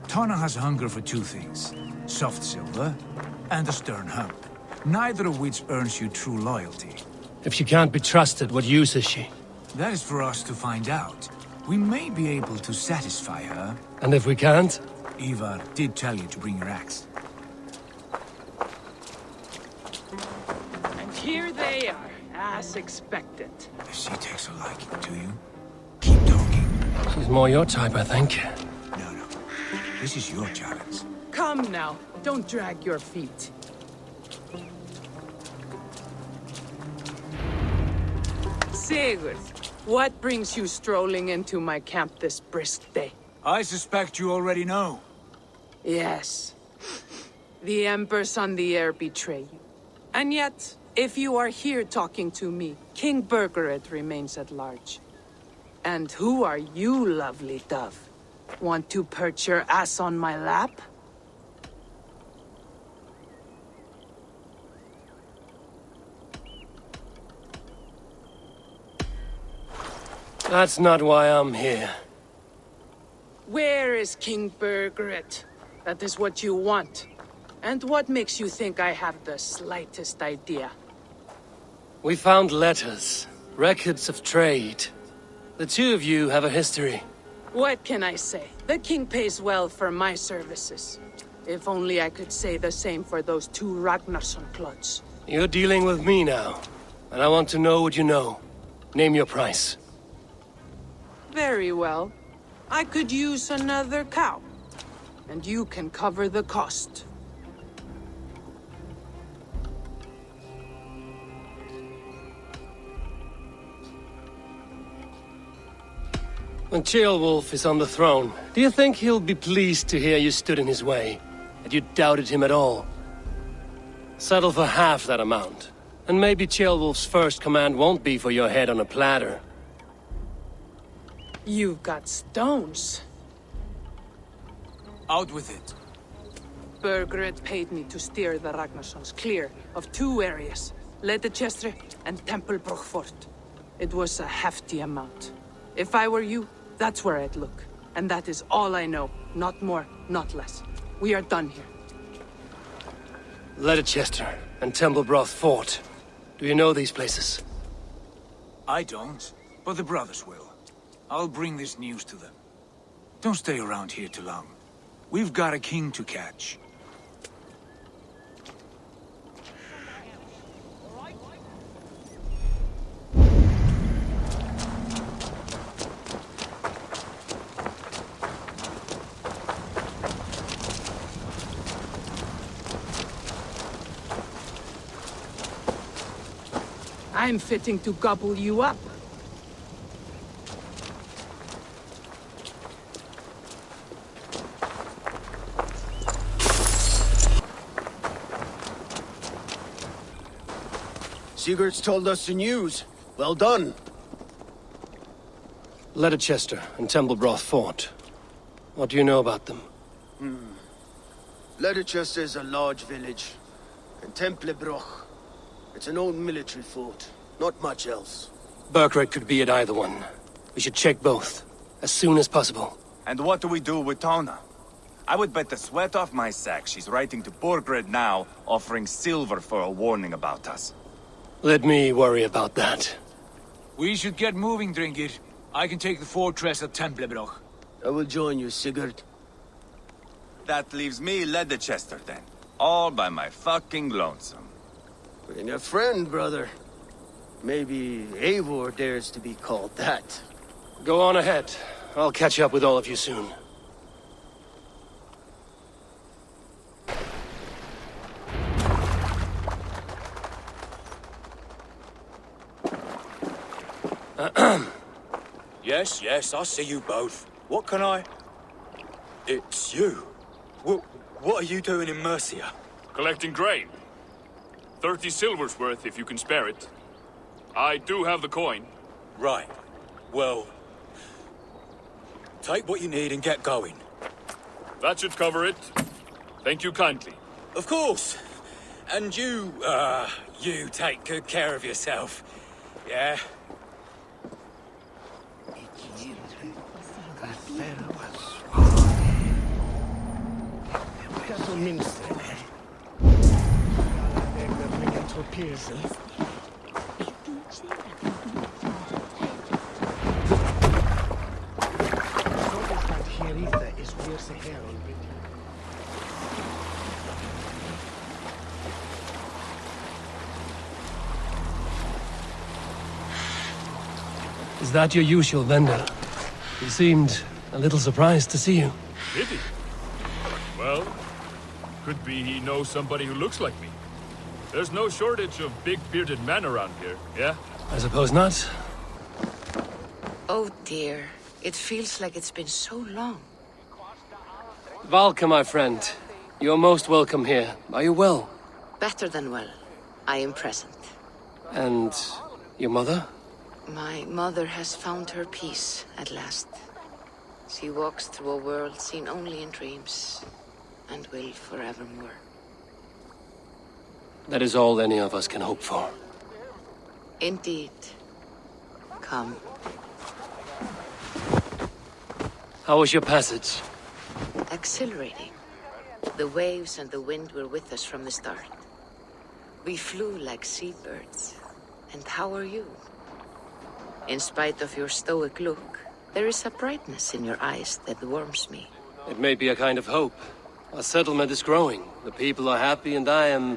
Tonna has hunger for two things. Soft silver and a stern hump. Neither of which earns you true loyalty. If she can't be trusted, what use is she? That is for us to find out. We may be able to satisfy her. And if we can't? Eivor did tell you to bring your axe. And here they are, as expected. She takes a liking to you. Keep talking. She's more your type, I think. No. This is your challenge. Come now, don't drag your feet. Sigurd, what brings you strolling into my camp this brisk day? I suspect you already know. Yes. The Embers on the air betray you. And yet, if you are here talking to me, King Burgred remains at large. And who are you, lovely dove? Want to perch your ass on my lap? That's not why I'm here. Where is King Burgred? That is what you want. And what makes you think I have the slightest idea? We found letters, records of trade. The two of you have a history. What can I say? The king pays well for my services. If only I could say the same for those two Ragnarsson clods. You're dealing with me now, and I want to know what you know. Name your price. Very well. I could use another cow. And you can cover the cost. When Ceolwulf is on the throne, do you think he'll be pleased to hear you stood in his way? That you doubted him at all? Settle for half that amount. And maybe Ceolwulf's first command won't be for your head on a platter. You've got stones. Out with it. Burgred paid me to steer the Ragnarssons clear of two areas, Leitechestre and Tempelbroch Fort. It was a hefty amount. If I were you, that's where I'd look. And that is all I know. Not more, not less. We are done here. Leitechestre and Tempelbroch Fort. Do you know these places? I don't, but the brothers will. I'll bring this news to them. Don't stay around here too long. We've got a king to catch. I'm fitting to gobble you up. Sigurd's told us the news. Well done. Leicester and Templebroth fought. What do you know about them? Leicester is a large village. And Templebroch, it's an old military fort. Not much else. Burkred could be at either one. We should check both, as soon as possible. And what do we do with Tona? I would bet the sweat off my sack she's writing to Borgred now, offering silver for a warning about us. Let me worry about that. We should get moving, Drinkit. I can take the fortress at Templebroch. I will join you, Sigurd. That leaves me Leicester then. All by my fucking lonesome. Bring a friend, brother. Maybe Eivor dares to be called that. Go on ahead. I'll catch up with all of you soon. Yes, I see you both. What can I... It's you. What are you doing in Mercia? Collecting grain. 30 silver's worth if you can spare it. I do have the coin. Right. Well... take what you need and get going. That should cover it. Thank you kindly. Of course. And you take good care of yourself. Yeah? Is that your usual vendor? He seemed a little surprised to see you. Did he? Well, could be he knows somebody who looks like me. There's no shortage of big bearded men around here, yeah? I suppose not. Oh dear. It feels like it's been so long. Valka, my friend. You're most welcome here. Are you well? Better than well. I am present. And your mother? My mother has found her peace at last. She walks through a world seen only in dreams, and will forevermore. That is all any of us can hope for. Indeed. Come. How was your passage? Exhilarating. The waves and the wind were with us from the start. We flew like seabirds. And how are you? In spite of your stoic look, there is a brightness in your eyes that warms me. It may be a kind of hope. Our settlement is growing. The people are happy, and I am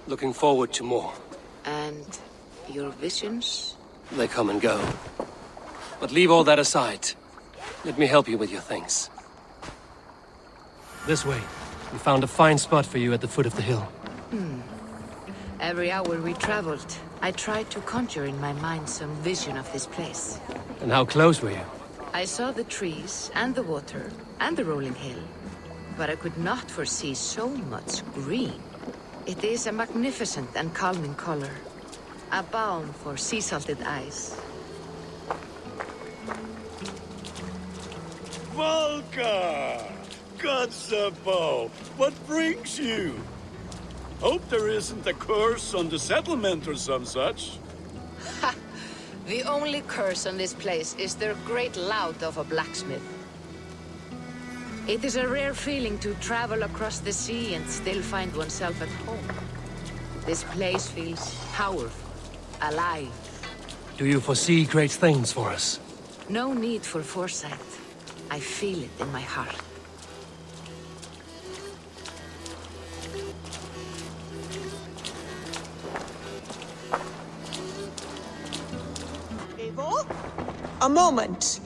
looking forward to more. And your visions? They come and go. But leave all that aside. Let me help you with your things. This way. We found a fine spot for you at the foot of the hill. Every hour we traveled, I tried to conjure in my mind some vision of this place. And how close were you? I saw the trees, and the water, and the rolling hill. But I could not foresee so much green. It is a magnificent and calming color. A balm for sea-salted eyes. Valka! Gods above, what brings you? Hope there isn't a curse on the settlement or some such. Ha! The only curse on this place is their great lout of a blacksmith. It is a rare feeling to travel across the sea and still find oneself at home. This place feels powerful, alive. Do you foresee great things for us? No need for foresight. I feel it in my heart. Eivor? A moment.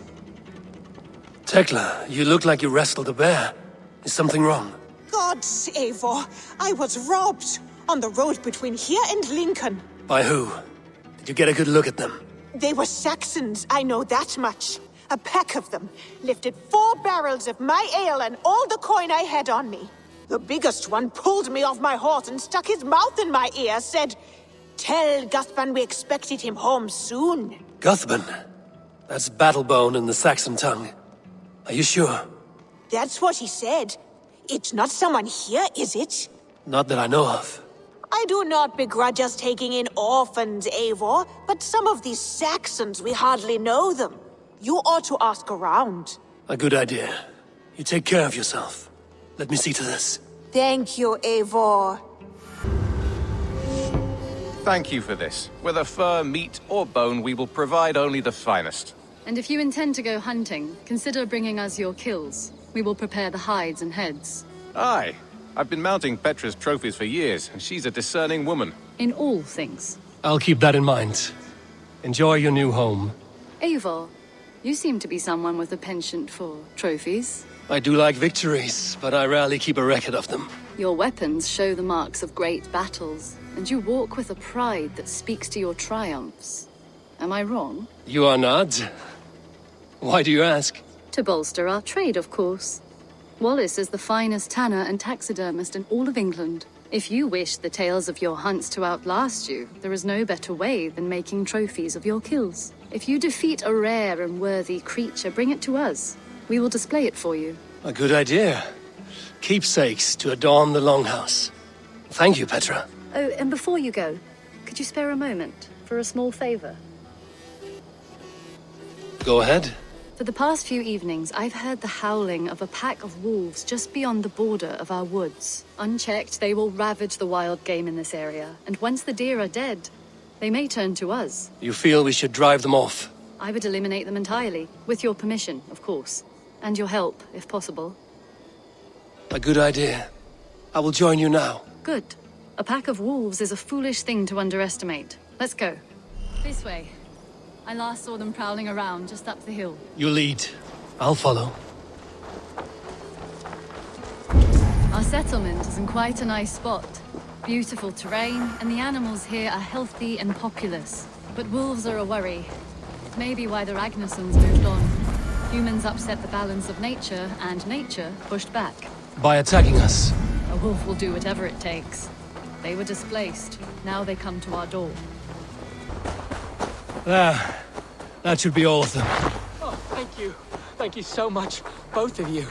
Tekla, you look like you wrestled a bear. Is something wrong? Gods, Eivor. I was robbed on the road between here and Lincoln. By who? Did you get a good look at them? They were Saxons, I know that much. A pack of them lifted 4 barrels of my ale and all the coin I had on me. The biggest one pulled me off my horse and stuck his mouth in my ear, said, "Tell Guthban we expected him home soon." Guthban? That's Battlebone in the Saxon tongue. Are you sure? That's what he said. It's not someone here, is it? Not that I know of. I do not begrudge us taking in orphans, Eivor, but some of these Saxons, we hardly know them. You ought to ask around. A good idea. You take care of yourself. Let me see to this. Thank you, Eivor. Thank you for this. Whether fur, meat, or bone, we will provide only the finest. And if you intend to go hunting, consider bringing us your kills. We will prepare the hides and heads. Aye. I've been mounting Petra's trophies for years, and she's a discerning woman. In all things. I'll keep that in mind. Enjoy your new home. Eivor, you seem to be someone with a penchant for trophies. I do like victories, but I rarely keep a record of them. Your weapons show the marks of great battles, and you walk with a pride that speaks to your triumphs. Am I wrong? You are not. Why do you ask? To bolster our trade, of course. Wallace is the finest tanner and taxidermist in all of England. If you wish the tales of your hunts to outlast you, there is no better way than making trophies of your kills. If you defeat a rare and worthy creature, bring it to us. We will display it for you. A good idea. Keepsakes to adorn the longhouse. Thank you, Petra. Oh, and before you go, could you spare a moment for a small favor? Go ahead. For the past few evenings, I've heard the howling of a pack of wolves just beyond the border of our woods. Unchecked, they will ravage the wild game in this area, and once the deer are dead, they may turn to us. You feel we should drive them off? I would eliminate them entirely, with your permission, of course. And your help, if possible. A good idea. I will join you now. Good. A pack of wolves is a foolish thing to underestimate. Let's go. This way. I last saw them prowling around just up the hill. You lead. I'll follow. Our settlement is in quite a nice spot. Beautiful terrain, and the animals here are healthy and populous. But wolves are a worry. It may be why the Ragnarsons moved on. Humans upset the balance of nature, and nature pushed back. By attacking us? A wolf will do whatever it takes. They were displaced. Now they come to our door. There. That should be all of them. Oh, thank you. Thank you so much, both of you.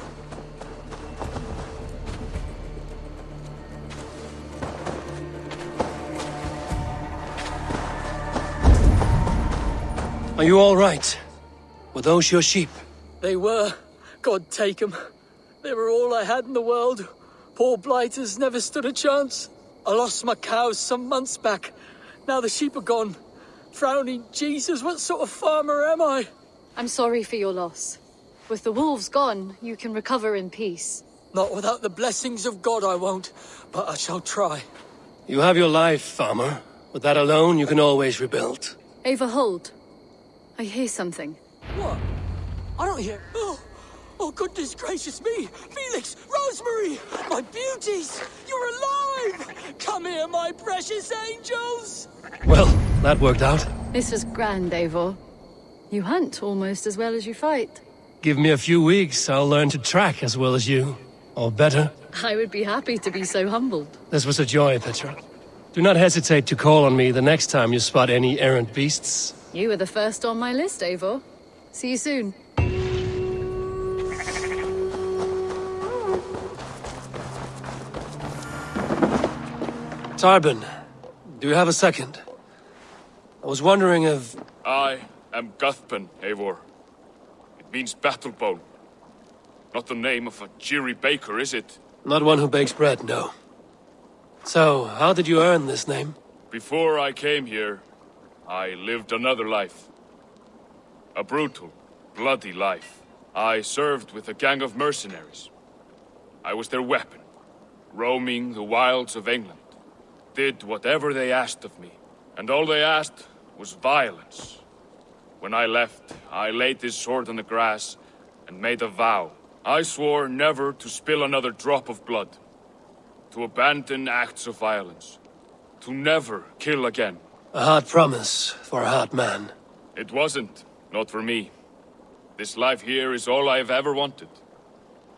Are you all right? Were those your sheep? They were. God take them. They were all I had in the world. Poor blighters never stood a chance. I lost my cows some months back. Now the sheep are gone. Frowning Jesus, what sort of farmer am I? I'm sorry for your loss. With the wolves gone, you can recover in peace. Not without the blessings of God I won't, but I shall try. You have your life, farmer. With that alone, you can always rebuild. Eivor, hold. I hear something. What? I don't hear... Oh, goodness gracious me! Felix! Rosemary! My beauties! You're alive! Come here, my precious angels! Well, that worked out. This was grand, Eivor. You hunt almost as well as you fight. Give me a few weeks, I'll learn to track as well as you. Or better. I would be happy to be so humbled. This was a joy, Petra. Do not hesitate to call on me the next time you spot any errant beasts. You were the first on my list, Eivor. See you soon. Tarbin, do you have a second? I was wondering if... I am Guthban, Eivor. It means battlebone. Not the name of a cheery baker, is it? Not one who bakes bread, no. So, how did you earn this name? Before I came here, I lived another life. A brutal, bloody life. I served with a gang of mercenaries. I was their weapon, roaming the wilds of England. Did whatever they asked of me, and all they asked was violence. When I left, I laid this sword on the grass and made a vow. I swore never to spill another drop of blood, to abandon acts of violence, to never kill again. A hard promise for a hard man. It wasn't. Not for me. This life here is all I've ever wanted.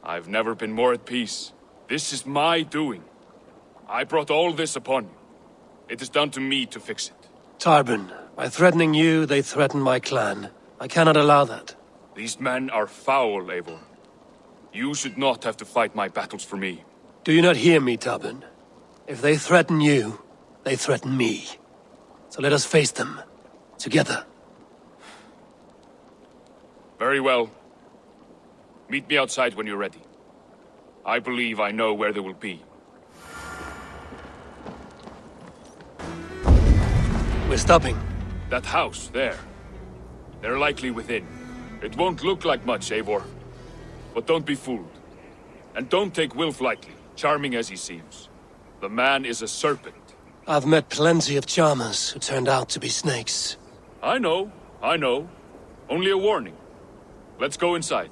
I've never been more at peace. This is my doing. I brought all this upon you. It is down to me to fix it. Tarbin, by threatening you, they threaten my clan. I cannot allow that. These men are foul, Eivor. You should not have to fight my battles for me. Do you not hear me, Tarbin? If they threaten you, they threaten me. So let us face them. Together. Very well. Meet me outside when you're ready. I believe I know where they will be. We're stopping. That house, there. They're likely within. It won't look like much, Eivor. But don't be fooled. And don't take Wilf lightly, charming as he seems. The man is a serpent. I've met plenty of charmers who turned out to be snakes. I know. Only a warning. Let's go inside.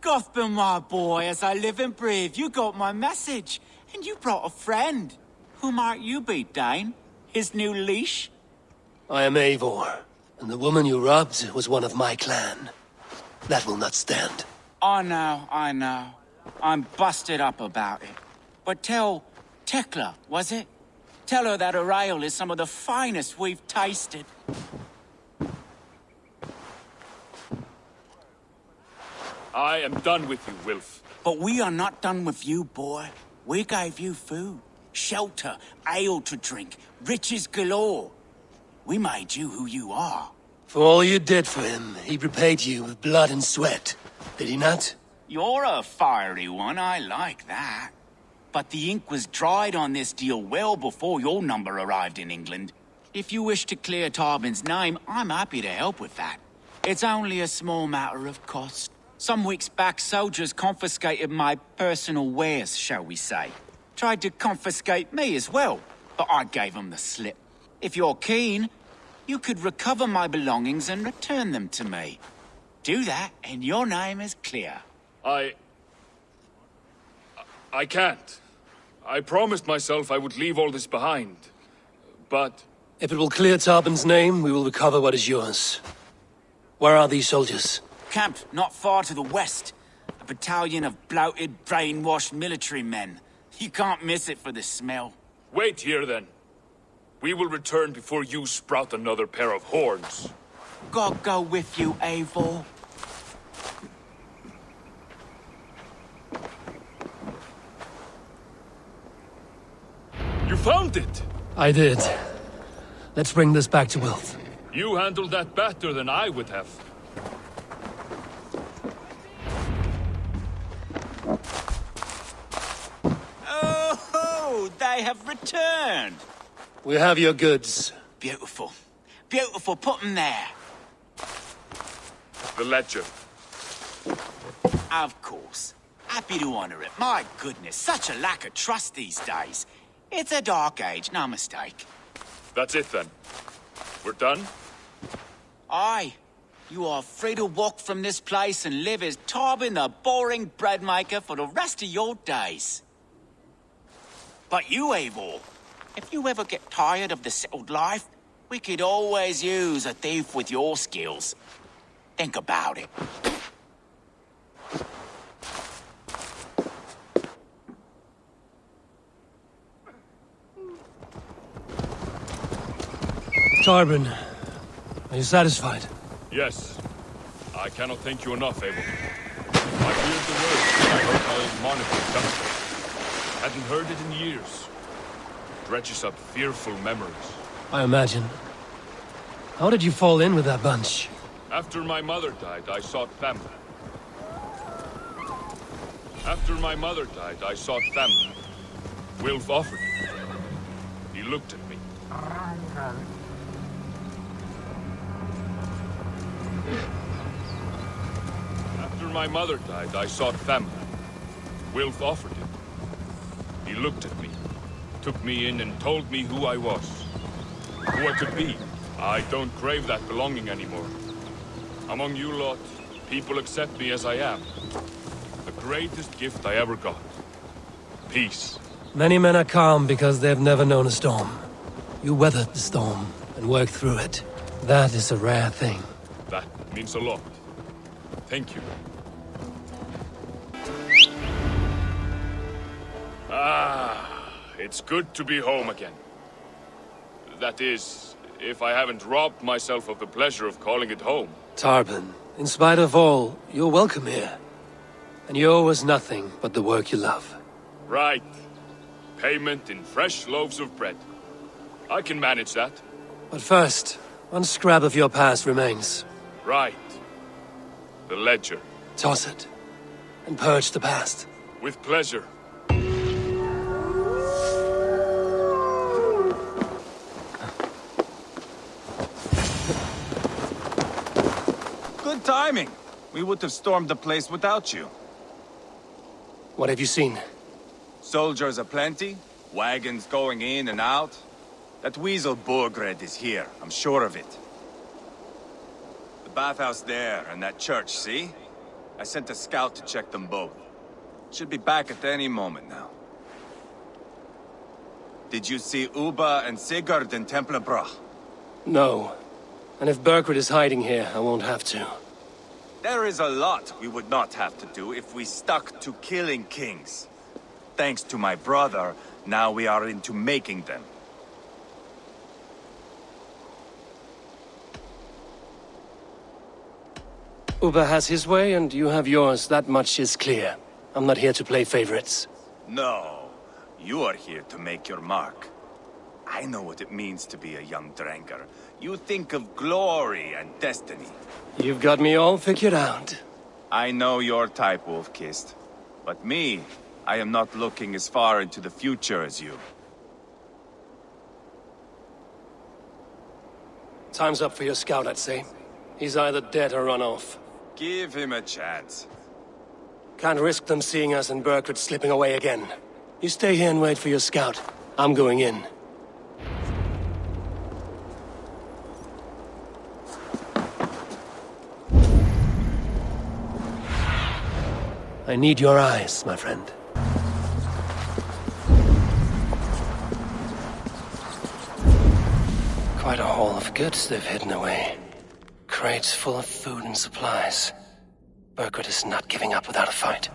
Gothbin, my boy, as I live and breathe, you got my message. And you brought a friend. Who might you be, Dane? His new leash? I am Eivor, and the woman you robbed was one of my clan. That will not stand. I know. I'm busted up about it. But tell Tekla, was it? Tell her that her ale is some of the finest we've tasted. I am done with you, Wilf. But we are not done with you, boy. We gave you food, shelter, ale to drink, riches galore. We made you who you are. For all you did for him, he repaid you with blood and sweat. Did he not? You're a fiery one, I like that. But the ink was dried on this deal well before your number arrived in England. If you wish to clear Tarbin's name, I'm happy to help with that. It's only a small matter of cost. Some weeks back, soldiers confiscated my personal wares, shall we say. Tried to confiscate me as well, but I gave them the slip. If you're keen, you could recover my belongings and return them to me. Do that, and your name is clear. I can't. I promised myself I would leave all this behind. But... If it will clear Tarbin's name, we will recover what is yours. Where are these soldiers? Camped not far to the west. A battalion of bloated, brainwashed military men. You can't miss it for the smell. Wait here, then. We will return before you sprout another pair of horns. God go with you, Eivor. You found it! I did. Let's bring this back to Wilf. You handled that better than I would have. Oh, they have returned. We have your goods. Beautiful. Beautiful, put them there. The ledger. Of course. Happy to honor it. My goodness, such a lack of trust these days. It's a dark age, no mistake. That's it then. We're done? Aye. You are free to walk from this place and live as Tarbin the boring bread maker for the rest of your days. But you, Eivor, if you ever get tired of the settled life, we could always use a thief with your skills. Think about it. Tarbin, are you satisfied? Yes. I cannot thank you enough, Eivor. I heard the word I heard my old monitor jumped. Hadn't heard it in years. Dredges up fearful memories. I imagine. How did you fall in with that bunch? After my mother died, I sought family. Wilf offered it. He looked at me. After my mother died, I sought family. Wilf offered it. He looked at me, took me in and told me who I was. Who I could be. I don't crave that belonging anymore. Among you lot, people accept me as I am. The greatest gift I ever got. Peace. Many men are calm because they've never known a storm. You weathered the storm and worked through it. That is a rare thing. That means a lot. Thank you. Ah, it's good to be home again. That is, if I haven't robbed myself of the pleasure of calling it home. Tarban, in spite of all, you're welcome here. And you owe us nothing but the work you love. Right. Payment in fresh loaves of bread. I can manage that. But first, one scrap of your past remains. Right. The ledger. Toss it, and purge the past. With pleasure. Good timing. We would have stormed the place without you. What have you seen? Soldiers aplenty, wagons going in and out. That weasel Borgred is here, I'm sure of it. The bathhouse there and that church, see? I sent a scout to check them both. Should be back at any moment now. Did you see Uba and Sigurd in Templarbra? No. And if Berkred is hiding here, I won't have to. There is a lot we would not have to do if we stuck to killing kings. Thanks to my brother, now we are into making them. Uba has his way, and you have yours. That much is clear. I'm not here to play favorites. No, you are here to make your mark. I know what it means to be a young Dranger. You think of glory and destiny. You've got me all figured out. I know your type, Wolf-Kissed. But me, I am not looking as far into the future as you. Time's up for your scout, I'd say. He's either dead or run off. Give him a chance. Can't risk them seeing us and Berkred slipping away again. You stay here and wait for your scout. I'm going in. I need your eyes, my friend. Quite a haul of goods they've hidden away. Crates full of food and supplies. Berkred is not giving up without a fight.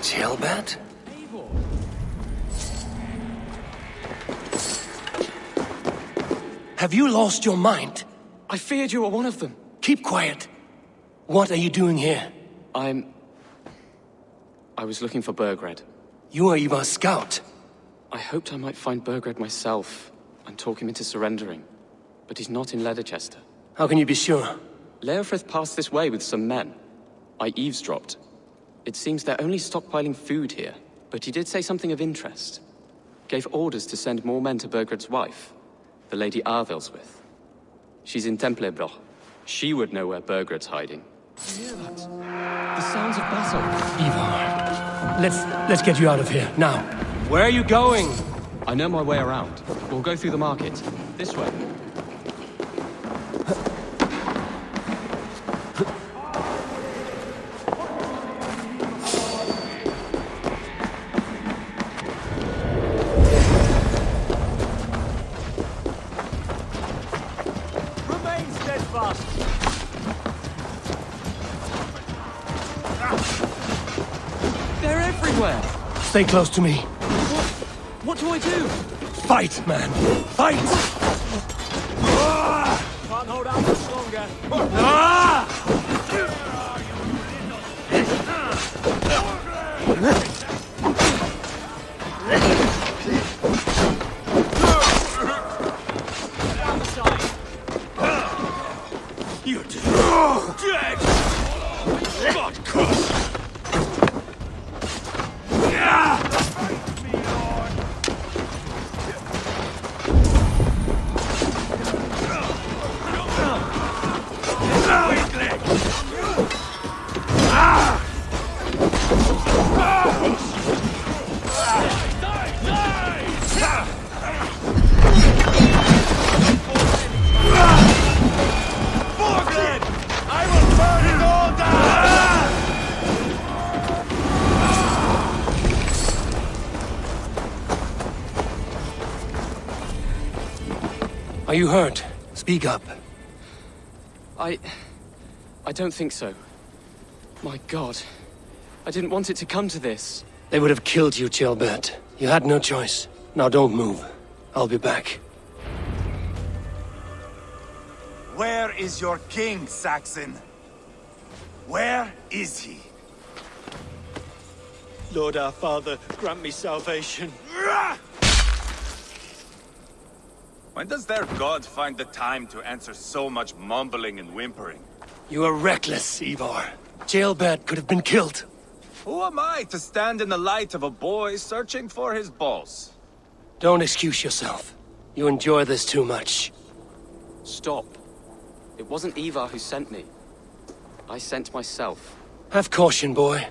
Jailbat? Have you lost your mind? I feared you were one of them. Keep quiet. What are you doing here? I was looking for Bergred. You are Eivor's scout. I hoped I might find Bergred myself and talk him into surrendering. But he's not in Leicester. How can you be sure? Leofrith passed this way with some men. I eavesdropped. It seems they're only stockpiling food here, but he did say something of interest. Gave orders to send more men to Bergred's wife, the Lady Arvelswith. She's in Templarbra. She would know where Bergred's hiding. You hear that? The sounds of battle. Eivor, let's get you out of here, now. Where are you going? I know my way around. We'll go through the market. This way. They're everywhere! Stay close to me. What do I do? Fight, man! Fight! Can't hold out much longer. You're dead! God curse! Are you hurt? Speak up. I don't think so. My God. I didn't want it to come to this. They would have killed you, Ceolbert. You had no choice. Now don't move. I'll be back. Where is your king, Saxon? Where is he? Lord our Father, grant me salvation. When does their god find the time to answer so much mumbling and whimpering? You are reckless, Eivor. Ceolbert could have been killed. Who am I to stand in the light of a boy searching for his boss? Don't excuse yourself. You enjoy this too much. Stop. It wasn't Eivor who sent me. I sent myself. Have caution, boy.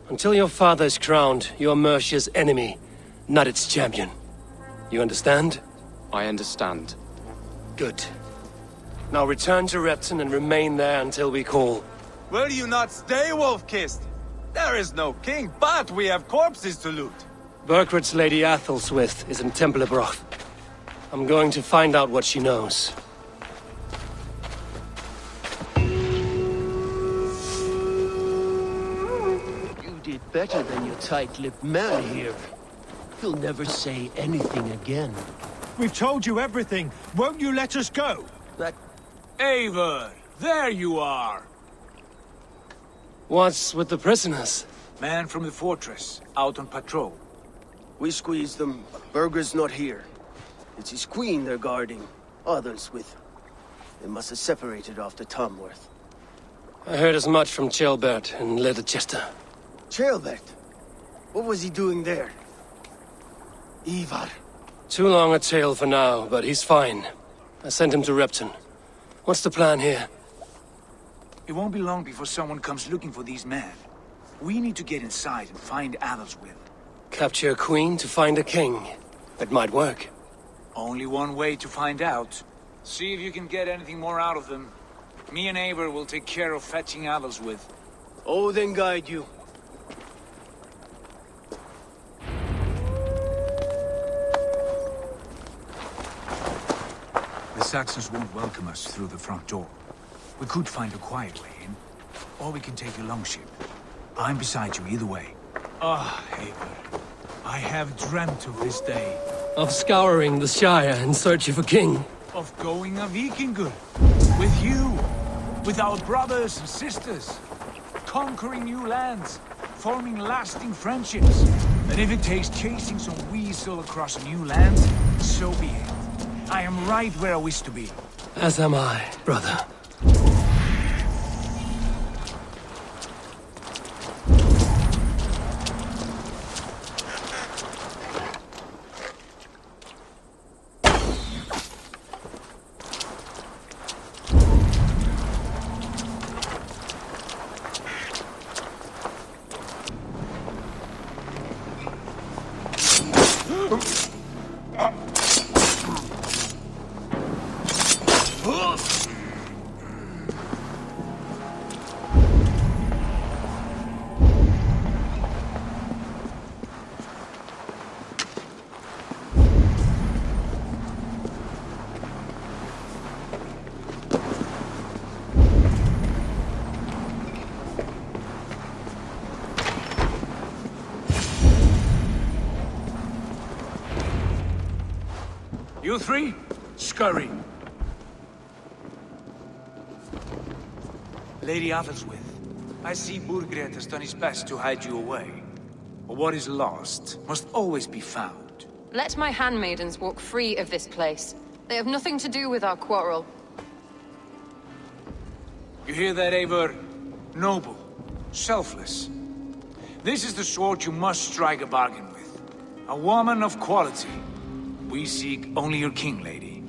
Until your father's crowned, you are Mercia's enemy, not its champion. You understand? I understand. Good. Now return to Repton and remain there until we call. Will you not stay, Wolf-Kissed? There is no king, but we have corpses to loot. Burgred's Lady Athelstwith is in Templebroch. I'm going to find out what she knows. You did better than your tight-lipped man here. He'll never say anything again. We've told you everything. Won't you let us go? Eivor, there you are. What's with the prisoners? Man from the fortress, out on patrol. We squeezed them. Burger's not here. It's his queen they're guarding. Others with him. They must have separated after Tamworth. I heard as much from Ceolbert and Leicester. Ceolbert? What was he doing there? Eivor. Too long a tale for now, but he's fine. I sent him to Repton. What's the plan here? It won't be long before someone comes looking for these men. We need to get inside and find Adelswith. Capture a queen to find a king. It might work. Only one way to find out. See if you can get anything more out of them. Me and Eivor will take care of fetching Adelswith. Odin guide you. The Saxons won't welcome us through the front door. We could find a quiet way in, or we can take a longship. I'm beside you either way. Ah, Eivor. I have dreamt of this day. Of scouring the Shire in search of a king. Of going a Vikingur. With you. With our brothers and sisters. Conquering new lands. Forming lasting friendships. And if it takes chasing some weasel across a new land, so be it. I am right where I wish to be. As am I, brother. You three, scurry. Lady Atheldswith, I see Burgred has done his best to hide you away. But what is lost must always be found. Let my handmaidens walk free of this place. They have nothing to do with our quarrel. You hear that, Eivor? Noble, selfless. This is the sword you must strike a bargain with. A woman of quality. We seek only your king, lady.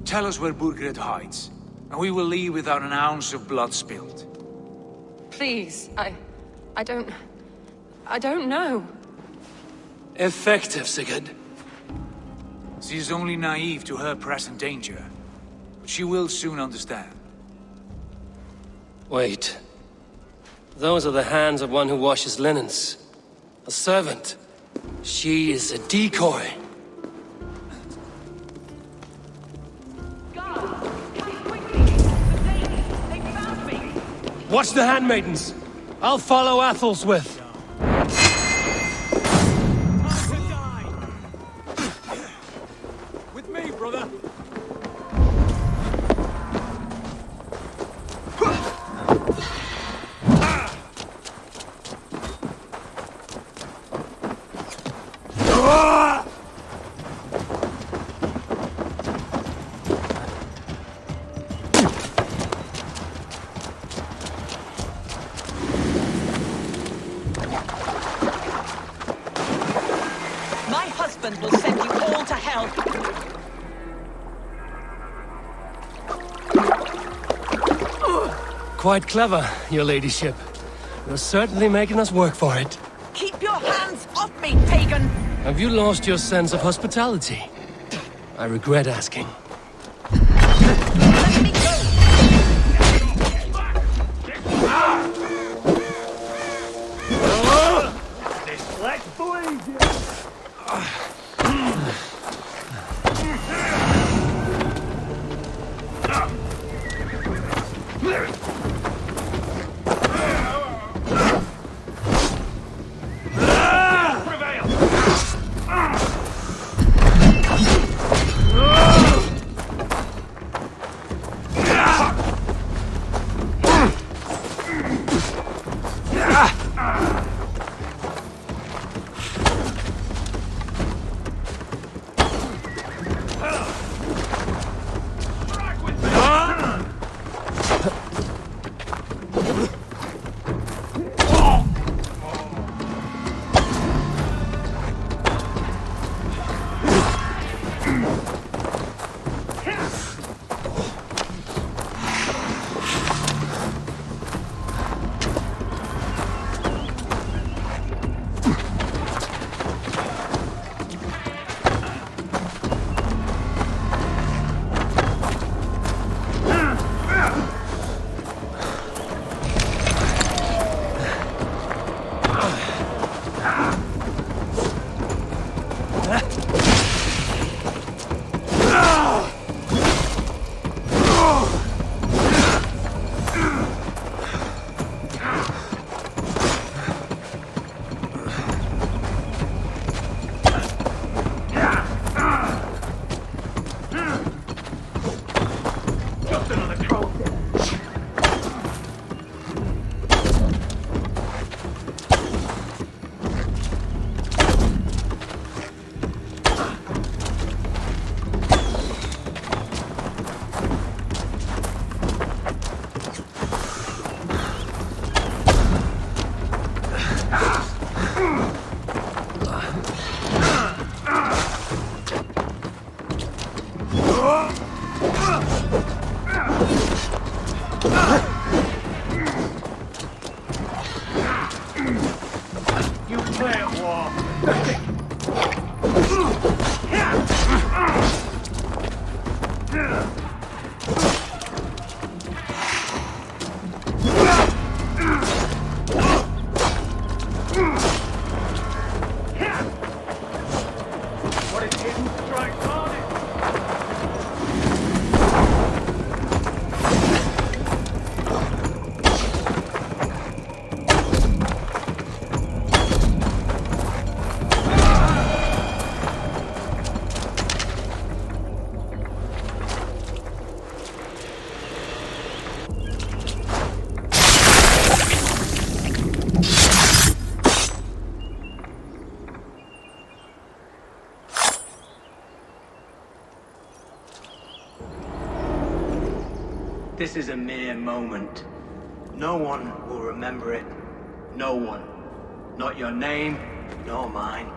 Tell us where Burgred hides, and we will leave without an ounce of blood spilled. Please, I don't know. Effective, Sigurd. She is only naive to her present danger, but she will soon understand. Wait. Those are the hands of one who washes linens. A servant. She is a decoy. Watch the handmaidens. I'll follow Atheldswith. With me, brother. Will send you all to hell. Quite clever, your ladyship. You're certainly making us work for it. Keep your hands off me, pagan! Have you lost your sense of hospitality? I regret asking. Let me go! This black boy! this is a mere moment. No one will remember it. No one. Not your name, nor mine.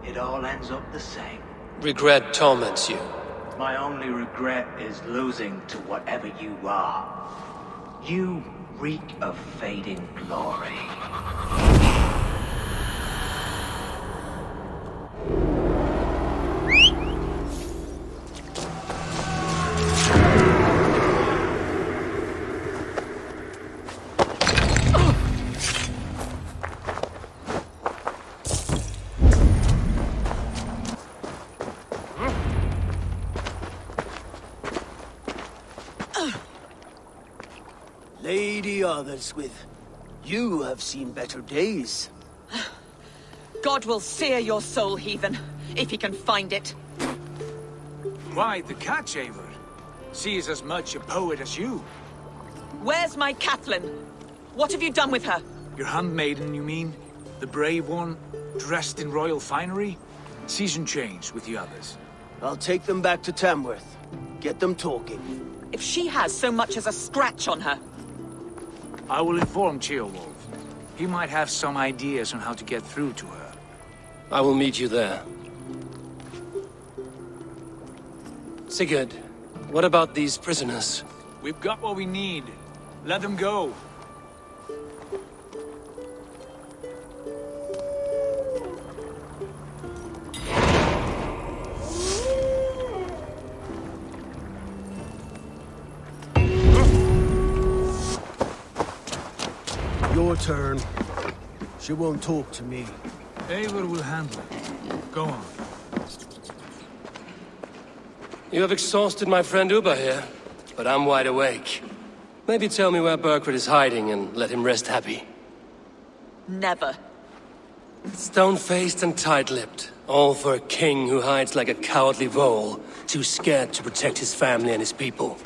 It all ends up the same. Regret torments you. My only regret is losing to whatever you are. You reek of fading glory. Lady Otherswith, you have seen better days. God will sear your soul, heathen, if he can find it. Why, the catch, Eivor. She is as much a poet as you. Where's my Catherine? What have you done with her? Your handmaiden, you mean? The brave one, dressed in royal finery? Season change with the others. I'll take them back to Tamworth. Get them talking. If she has so much as a scratch on her. I will inform Ceolwulf. He might have some ideas on how to get through to her. I will meet you there. Sigurd, what about these prisoners? We've got what we need. Let them go. Your turn. She won't talk to me. Eivor will handle it. Go on. You have exhausted my friend Uba here, but I'm wide awake. Maybe tell me where Burkred is hiding and let him rest happy. Never. Stone-faced and tight-lipped, all for a king who hides like a cowardly vole, too scared to protect his family and his people.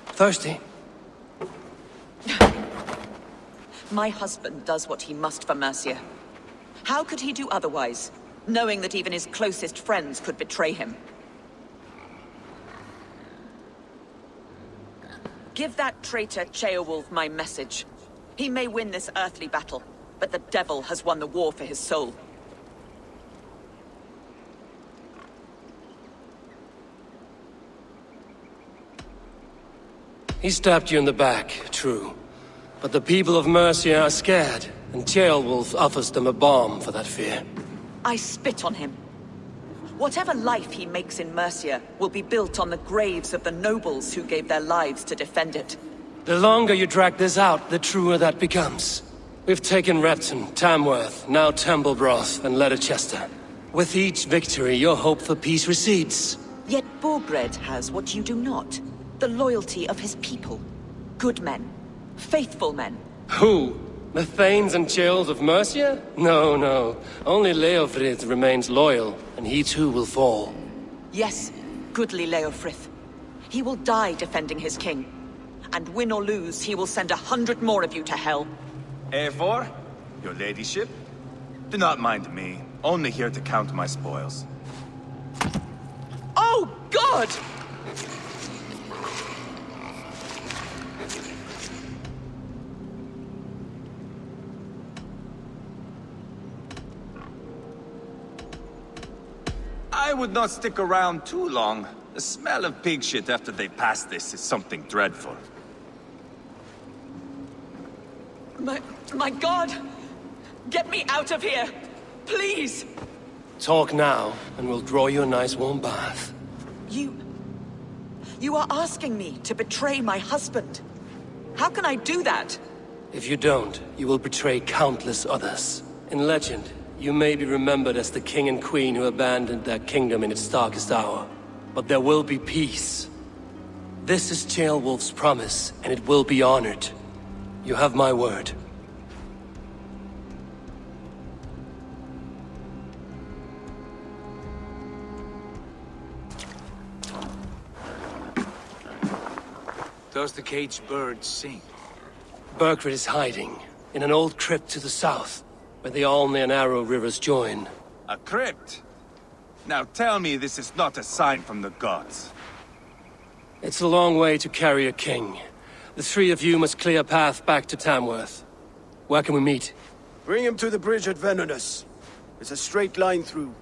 Thirsty? My husband does what he must for Mercia. How could he do otherwise, knowing that even his closest friends could betray him? Give that traitor Ceolwulf my message. He may win this earthly battle, but the devil has won the war for his soul. He stabbed you in the back, true. But the people of Mercia are scared, and Ceolwulf offers them a balm for that fear. I spit on him. Whatever life he makes in Mercia will be built on the graves of the nobles who gave their lives to defend it. The longer you drag this out, the truer that becomes. We've taken Repton, Tamworth, now Templebroth, and Leicester. With each victory, your hope for peace recedes. Yet Burgred has what you do not. The loyalty of his people. Good men. Faithful men. Who? The Thanes and Chills of Mercia? No, no. Only Leofrith remains loyal, and he too will fall. Yes, goodly Leofrith. He will die defending his king. And win or lose, he will send 100 more of you to hell. Eivor, your ladyship? Do not mind me. Only here to count my spoils. Oh, God! I would not stick around too long. The smell of pig shit after they pass this is something dreadful. My God! Get me out of here! Please! Talk now, and we'll draw you a nice warm bath. You are asking me to betray my husband. How can I do that? If you don't, you will betray countless others. In legend, you may be remembered as the king and queen who abandoned their kingdom in its darkest hour. But there will be peace. This is Ceolwulf's promise, and it will be honored. You have my word. Does the caged bird sing? Burkred is hiding in an old crypt to the south, where the Alne and Arrow rivers join. A crypt? Now tell me this is not a sign from the gods. It's a long way to carry a king. The three of you must clear a path back to Tamworth. Where can we meet? Bring him to the bridge at Venonus. It's a straight line through.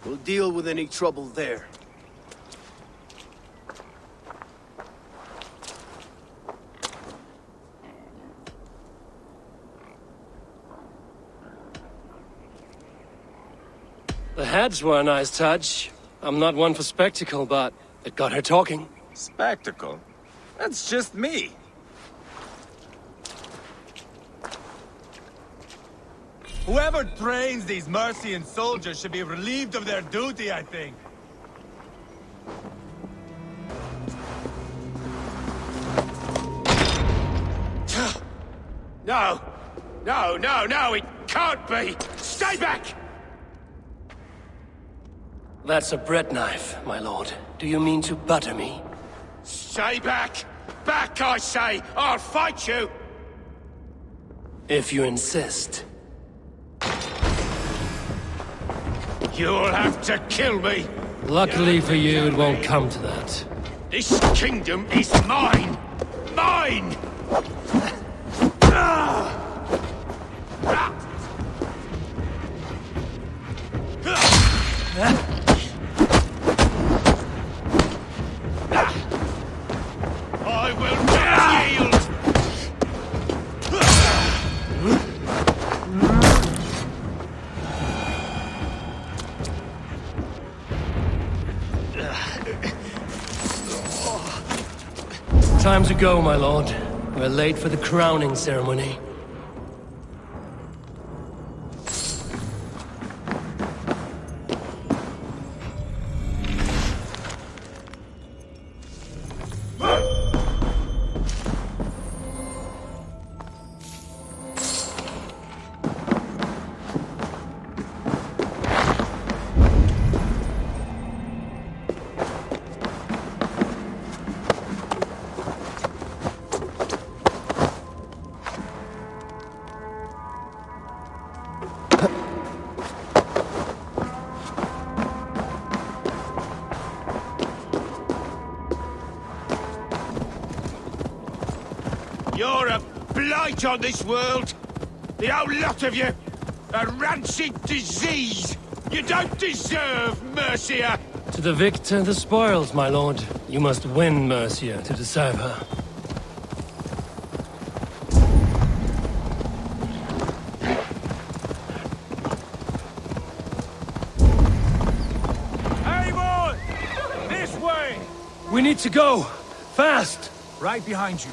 We'll deal with any trouble there. The heads were a nice touch. I'm not one for spectacle, but it got her talking. Spectacle? That's just me. Whoever trains these Mercian soldiers should be relieved of their duty, I think. No! No, no, no, it can't be! Stay back! That's a bread knife, my lord. Do you mean to butter me? Stay back! Back, I say! I'll fight you! If you insist. You'll have to kill me! Luckily for you, it won't come to that. This kingdom is mine! Mine! I will not yield! Time to go, my lord. We're late for the crowning ceremony. You're a blight on this world! The whole lot of you! A rancid disease! You don't deserve Mercia! To the victor, the spoils, my lord. You must win Mercia to deserve her. Eivor! This way! We need to go! Fast! Right behind you.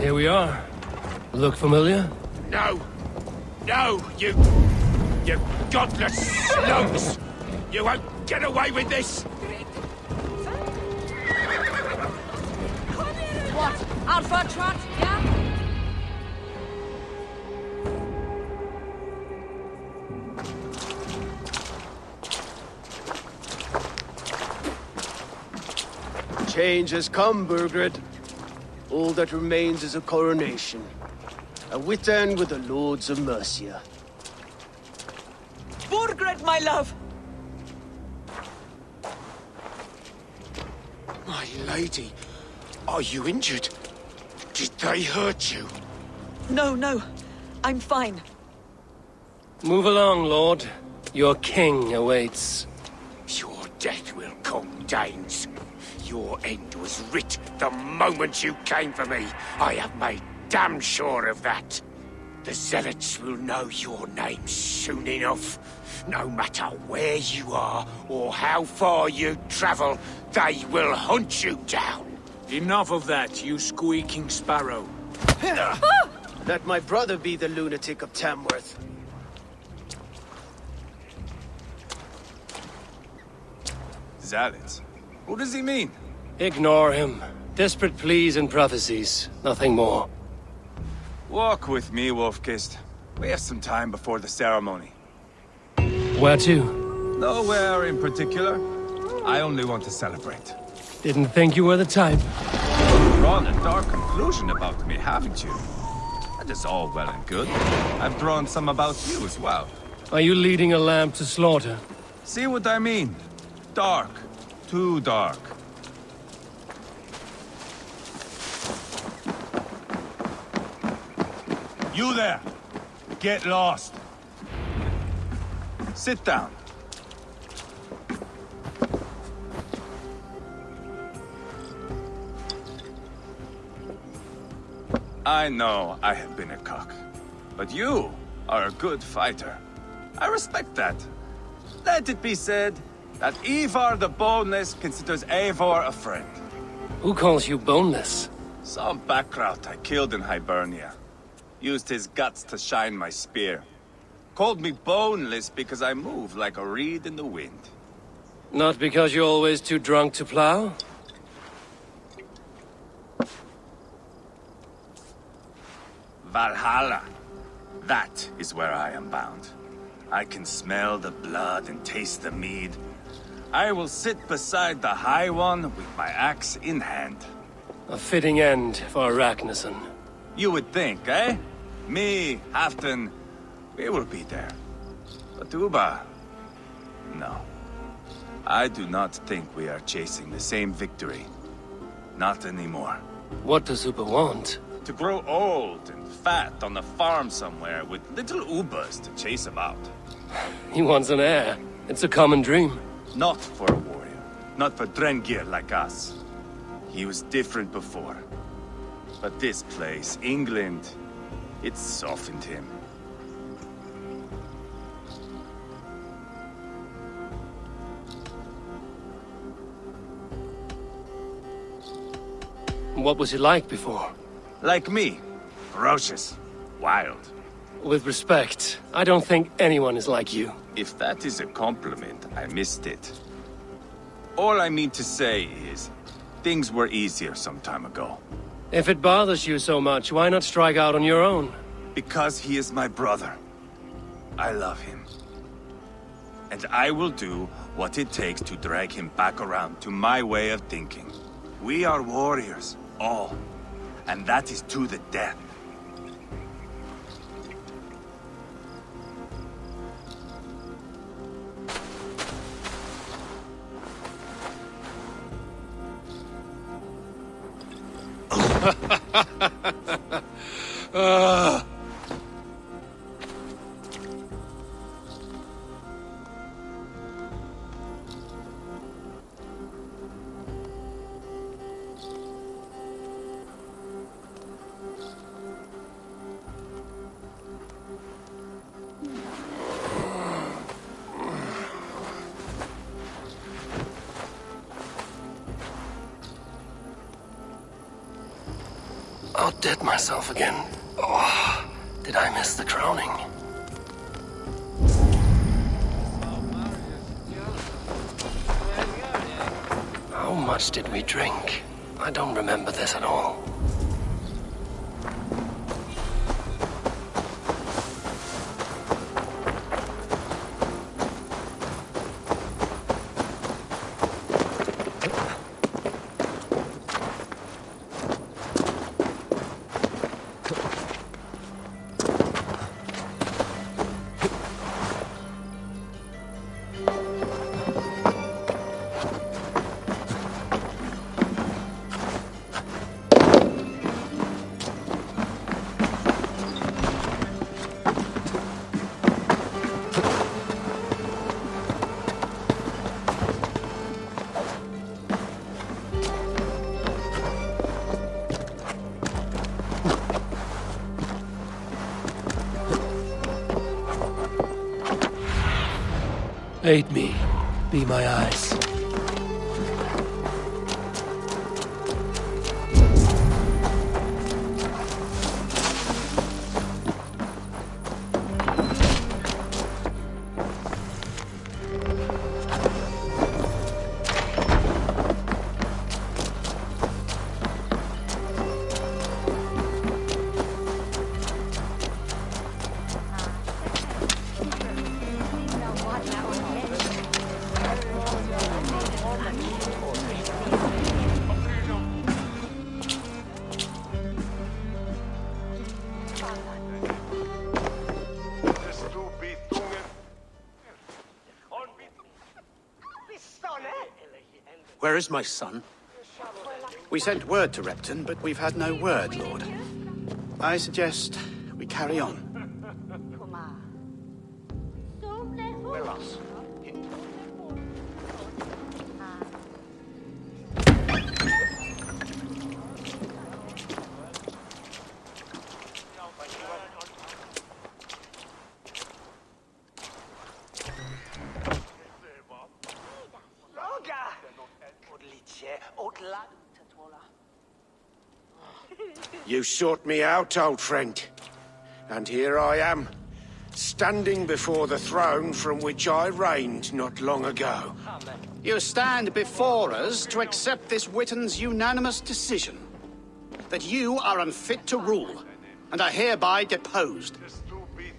Here we are. Look familiar? No! No, you godless slugs! You won't get away with this! What? Out for a trot, yeah? Change has come, Burgred. All that remains is a coronation. A witan with the lords of Mercia. Burgred, my love! My lady, are you injured? Did they hurt you? No, no. I'm fine. Move along, Lord. Your king awaits. Your death will come, Danes. Your end was writ the moment you came for me. I have made damn sure of that. The Zealots will know your name soon enough. No matter where you are or how far you travel, they will hunt you down. Enough of that, you squeaking sparrow. Let my brother be the lunatic of Tamworth. Zealots? What does he mean? Ignore him. Desperate pleas and prophecies. Nothing more. Walk with me, Wolfkist. We have some time before the ceremony. Where to? Nowhere in particular. I only want to celebrate. Didn't think you were the type. You've drawn a dark conclusion about me, haven't you? That is all well and good. I've drawn some about you as well. Are you leading a lamb to slaughter? See what I mean? Dark. Too dark. You there! Get lost! Sit down. I know I have been a cock, but you are a good fighter. I respect that. Let it be said that Eivor the Boneless considers Eivor a friend. Who calls you boneless? Some backrout I killed in Hibernia. Used his guts to shine my spear. Called me boneless because I move like a reed in the wind. Not because you're always too drunk to plow? Valhalla. That is where I am bound. I can smell the blood and taste the mead. I will sit beside the High One with my axe in hand. A fitting end for Ragnarsson. You would think, eh? Me, Halfdan, we will be there. But Uba... no. I do not think we are chasing the same victory. Not anymore. What does Uba want? To grow old and fat on a farm somewhere with little Ubas to chase him out. He wants an heir. It's a common dream. Not for a warrior. Not for Drengir like us. He was different before. But this place, England, it softened him. What was he like before? Like me. Ferocious. Wild. With respect, I don't think anyone is like you. If that is a compliment, I missed it. All I mean to say is, things were easier some time ago. If it bothers you so much, why not strike out on your own? Because he is my brother. I love him. And I will do what it takes to drag him back around to my way of thinking. We are warriors, all. And that is to the death. Outdid myself again. Oh, did I miss the crowning? How much did we drink? I don't remember this at all. Aid me. Be my eyes. Where is my son? We sent word to Repton, but we've had no word, Lord. I suggest we carry on. You sought me out, old friend. And here I am, standing before the throne from which I reigned not long ago. You stand before us to accept this Witten's unanimous decision. That you are unfit to rule, and are hereby deposed.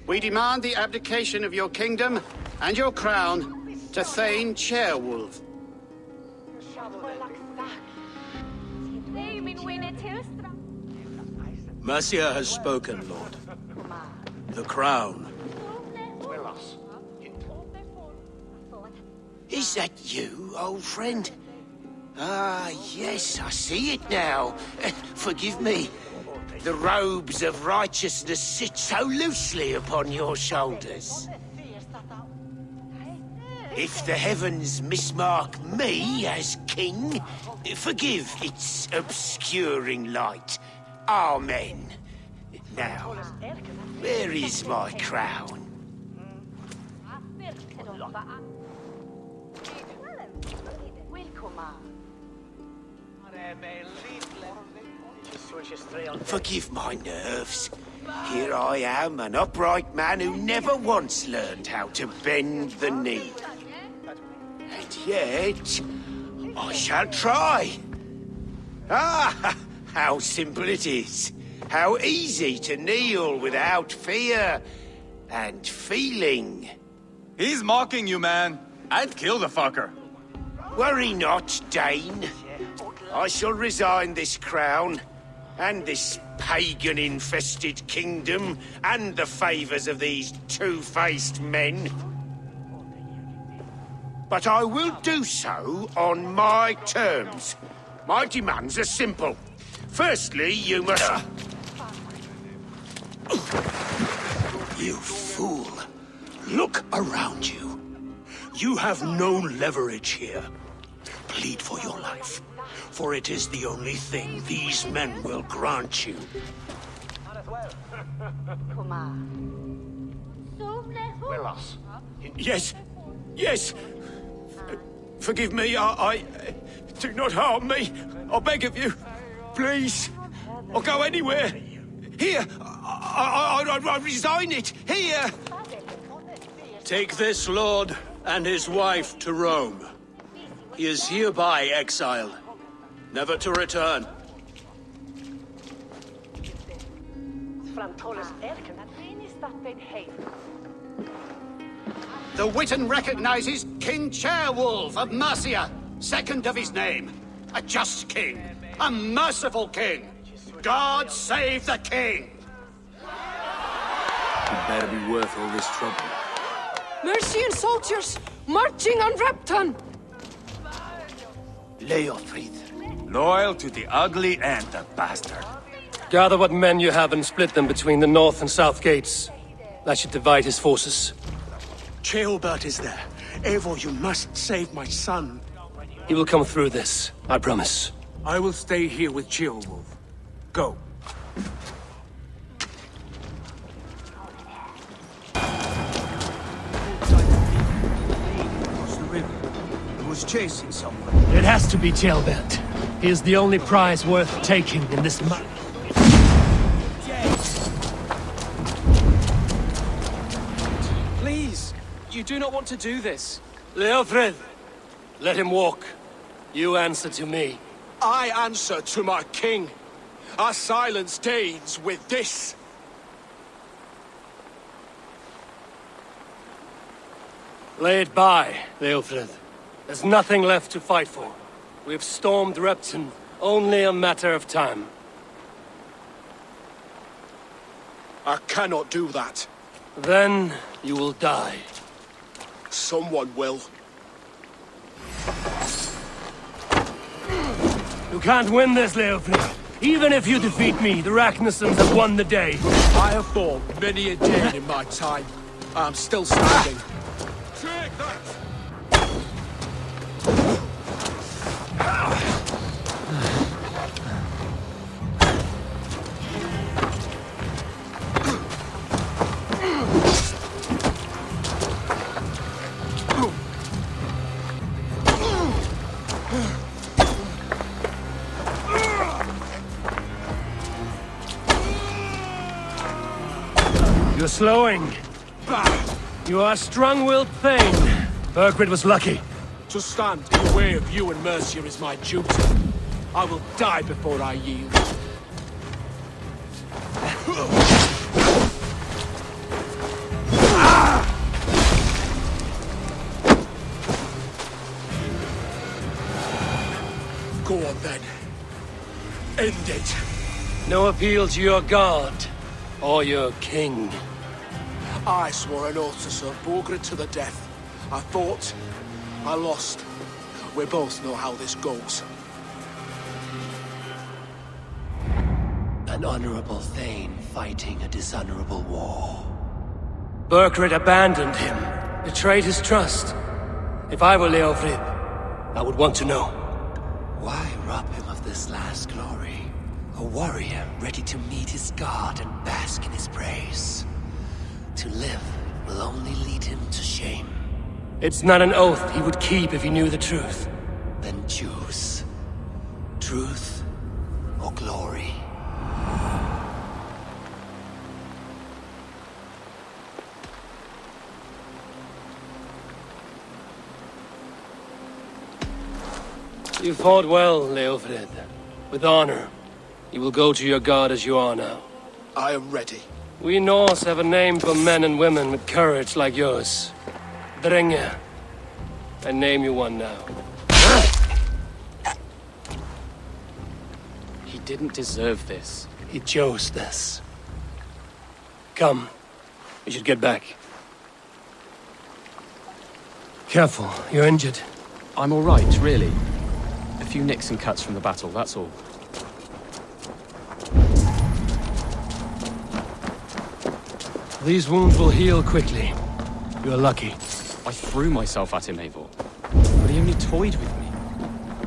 We demand the abdication of your kingdom and your crown to Thane Chairwolf. Mercia has spoken, Lord. The crown. Is that you, old friend? Ah, yes, I see it now. Forgive me. The robes of righteousness sit so loosely upon your shoulders. If the heavens mismark me as king, forgive its obscuring light. Amen. Now, where is my crown? Forgive my nerves. Here I am, an upright man who never once learned how to bend the knee. And yet, I shall try. Ah, how simple it is. How easy to kneel without fear and feeling. He's mocking you, man. I'd kill the fucker. Worry not, Dane. I shall resign this crown, and this pagan-infested kingdom, and the favors of these two-faced men. But I will do so on my terms. My demands are simple. Firstly, you must... You fool. Look around you. You have no leverage here. Plead for your life, for it is the only thing these men will grant you. Yes, yes. Forgive me, I... Do not harm me. I beg of you. Please. I'll go anywhere. Here. I resign it. Here. Take this lord and his wife to Rome. He is hereby exiled, never to return. The Witten recognizes King Chairwolf of Mercia, second of his name. A just king, a merciful king. God save the king! It better be worth all this trouble. Mercian soldiers marching on Repton! Leofrid. Loyal to the ugly and the bastard. Gather what men you have and split them between the north and south gates. That should divide his forces. Ceolbert is there. Eivor, you must save my son. He will come through this, I promise. I will stay here with Ceolwulf. Go. was chasing someone. It has to be Ceolbert. He is the only prize worth taking in this Please, you do not want to do this. Aelfred, let him walk. You answer to me. I answer to my king. I silence Danes with this. Lay it by, Aelfred. There's nothing left to fight for. We've stormed Repton, only a matter of time. I cannot do that. Then you will die. Someone will. You can't win this, Aelfred. Even if you defeat me, the Ragnarsons have won the day. I have fought many a Dane in my time. I'm still standing. Take that! You're slowing. You are a strong-willed thing. Burgred was lucky. To stand in the way of you and Mercia is my duty. I will die before I yield. Go on then. End it. No appeal to your god or your king. I swore an oath to serve Burgred to the death. I fought. I lost. We both know how this goes. An honorable thane fighting a dishonorable war. Burgred abandoned him, betrayed his trust. If I were Aelfred, I would want to know. Why rob him of this last glory? A warrior ready to meet his god and bask in his praise. To live will only lead him to shame. It's not an oath he would keep if he knew the truth. Then choose. Truth or glory. You fought well, Aelfred. With honor. You will go to your god as you are now. I am ready. We Norse have a name for men and women with courage like yours. Drenge. I name you one now. He didn't deserve this. He chose this. Come. We should get back. Careful, you're injured. I'm all right, really. A few nicks and cuts from the battle, that's all. These wounds will heal quickly. You're lucky. I threw myself at him, Eivor. But he only toyed with me.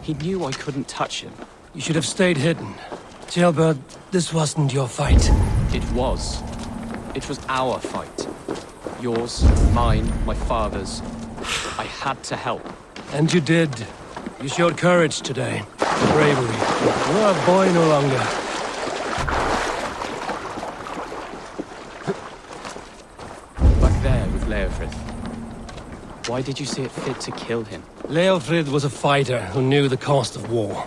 He knew I couldn't touch him. You should have stayed hidden. Ceolbert, this wasn't your fight. It was. It was our fight. Yours, mine, my father's. I had to help. And you did. You showed courage today. Bravery. You're a boy no longer. Back there with Leofrid. Why did you see it fit to kill him? Leofrid was a fighter who knew the cost of war.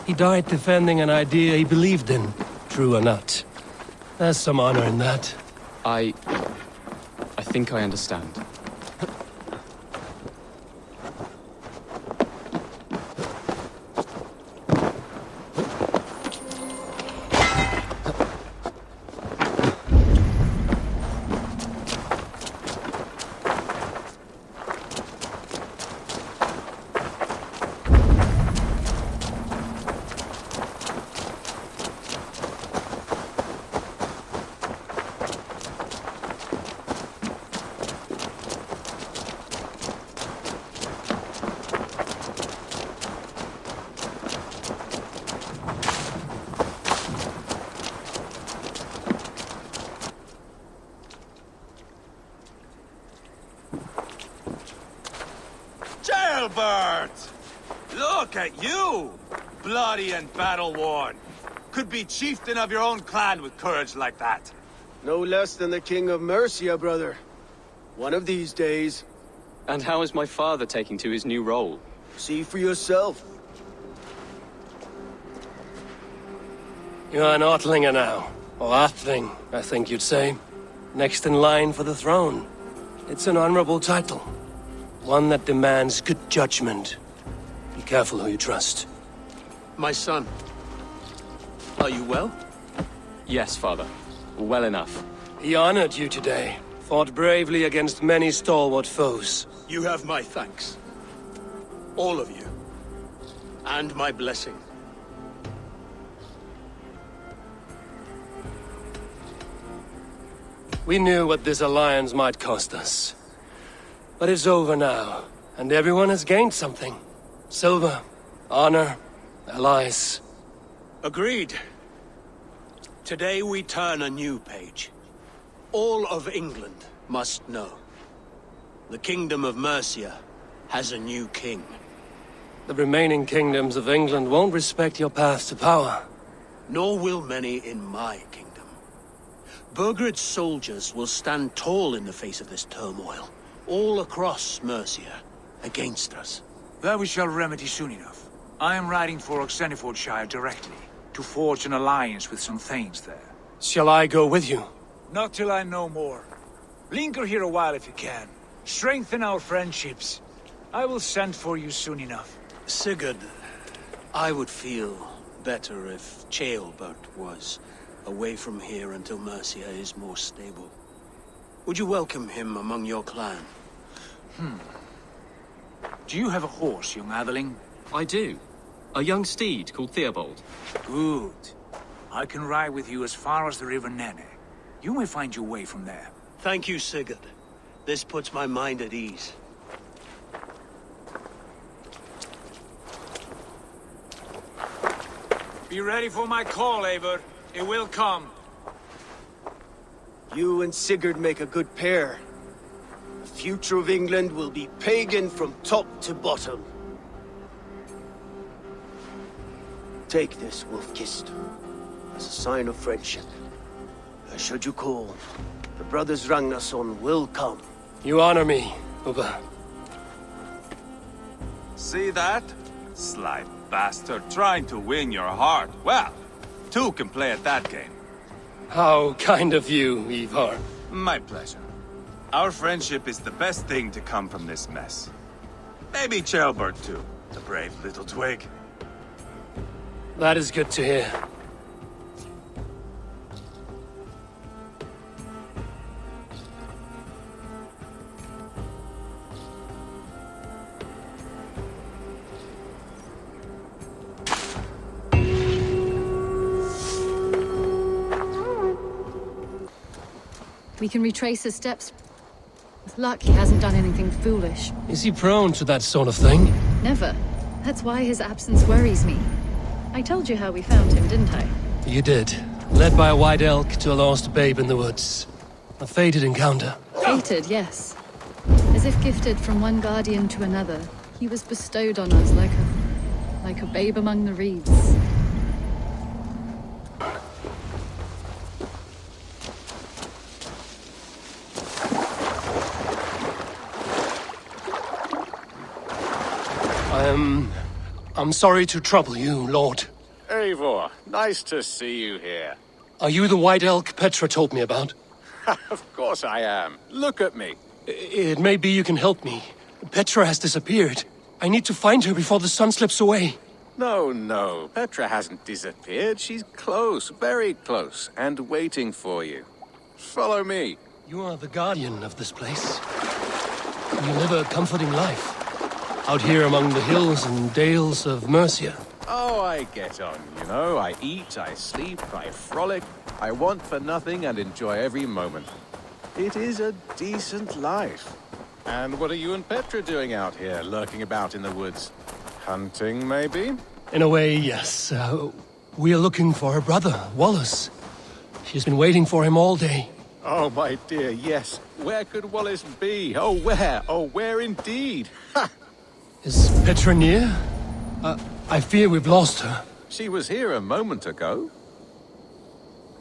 He died defending an idea he believed in, true or not. There's some honor in that. I think I understand. look at you! Bloody and battle-worn. Could be chieftain of your own clan with courage like that. No less than the King of Mercia, brother. One of these days. And how is my father taking to his new role? See for yourself. You're an Ortlinger now. Or Athling, I think you'd say. Next in line for the throne. It's an honorable title. One that demands good judgment. Be careful who you trust. My son. Are you well? Yes, father. Well enough. He honored you today. Fought bravely against many stalwart foes. You have my thanks. All of you. And my blessing. We knew what this alliance might cost us. But it's over now, and everyone has gained something. Silver, honor, allies. Agreed. Today we turn a new page. All of England must know. The Kingdom of Mercia has a new king. The remaining kingdoms of England won't respect your path to power. Nor will many in my kingdom. Burgred's soldiers will stand tall in the face of this turmoil, all across Mercia, against us. That we shall remedy soon enough. I am riding for Oxenfordshire directly, to forge an alliance with some thanes there. Shall I go with you? Not till I know more. Linger here a while if you can. Strengthen our friendships. I will send for you soon enough. Sigurd, I would feel better if Ceolbert was away from here until Mercia is more stable. Would you welcome him among your clan? Do you have a horse, young atheling? I do. A young steed called Theobald. Good. I can ride with you as far as the River Nene. You may find your way from there. Thank you, Sigurd. This puts my mind at ease. Be ready for my call, Eivor. It will come. You and Sigurd make a good pair. The future of England will be pagan from top to bottom. Take this, Wolf-Kissed, as a sign of friendship. Should you call, the brothers Ragnarsson will come. You honor me, Ubba. See that? Sly bastard trying to win your heart. Well, two can play at that game. How kind of you, Eivor. My pleasure. Our friendship is the best thing to come from this mess. Maybe Ceolbert too, the brave little twig. That is good to hear. We can retrace his steps. With luck, he hasn't done anything foolish. Is he prone to that sort of thing? Never. That's why his absence worries me. I told you how we found him, didn't I? You did. Led by a white elk to a lost babe in the woods. A fated encounter. Fated, yes. As if gifted from one guardian to another, he was bestowed on us like a babe among the reeds. I'm sorry to trouble you, Lord. Eivor, nice to see you here. Are you the white elk Petra told me about? Of course I am. Look at me. It may be you can help me. Petra has disappeared. I need to find her before the sun slips away. No. Petra hasn't disappeared. She's close, very close, and waiting for you. Follow me. You are the guardian of this place. You live a comforting life. Out here among the hills and dales of Mercia. Oh, I get on, you know. I eat, I sleep, I frolic. I want for nothing and enjoy every moment. It is a decent life. And what are you and Petra doing out here, lurking about in the woods? Hunting, maybe? In a way, yes. We are looking for her brother, Wallace. She's been waiting for him all day. Oh, my dear, yes. Where could Wallace be? Oh, where? Oh, where indeed? Ha! Is Petra near? I fear we've lost her. She was here a moment ago.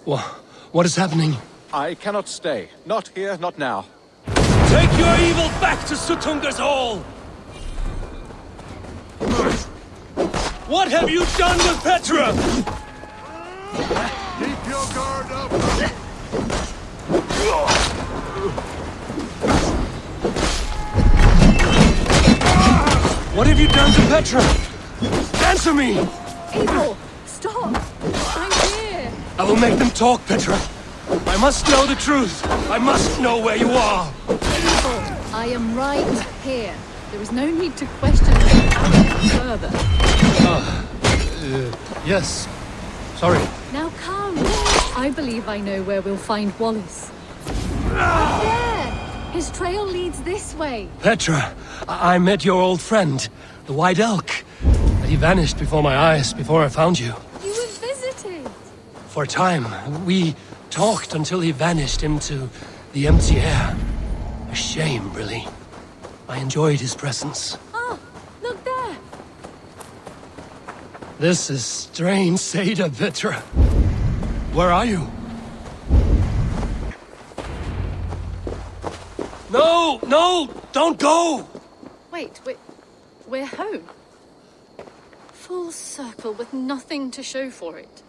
What is happening? I cannot stay. Not here, not now. Take your evil back to Sutunga's Hall! What have you done with Petra? Keep your guard up! What have you done to Petra? Answer me! Eivor, stop! I'm here! I will make them talk, Petra. I must know the truth. I must know where you are. Eivor, I am right here. There is no need to question me further. Yes. Sorry. Now come. I believe I know where we'll find Wallace. Right there! His trail leads this way. Petra, I met your old friend, the White Elk. But he vanished before my eyes, before I found you. You were visited. For a time, we talked until he vanished into the empty air. A shame, really. I enjoyed his presence. Ah, look there. This is strange, Seda, Petra. Where are you? No! No! Don't go! Wait, we're home. Full circle with nothing to show for it.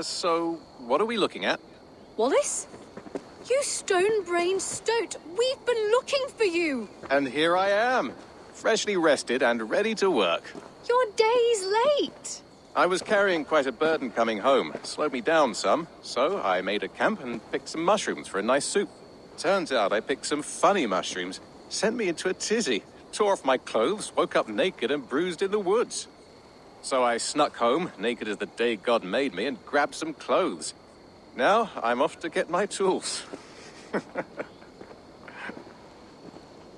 So what are we looking at? Wallace? You stone-brained stoat! We've been looking for you! And here I am, freshly rested and ready to work. You're days late! I was carrying quite a burden coming home. Slowed me down some, so I made a camp and picked some mushrooms for a nice soup. Turns out I picked some funny mushrooms. Sent me into a tizzy. Tore off my clothes, woke up naked and bruised in the woods. So I snuck home, naked as the day God made me, and grabbed some clothes. Now I'm off to get my tools.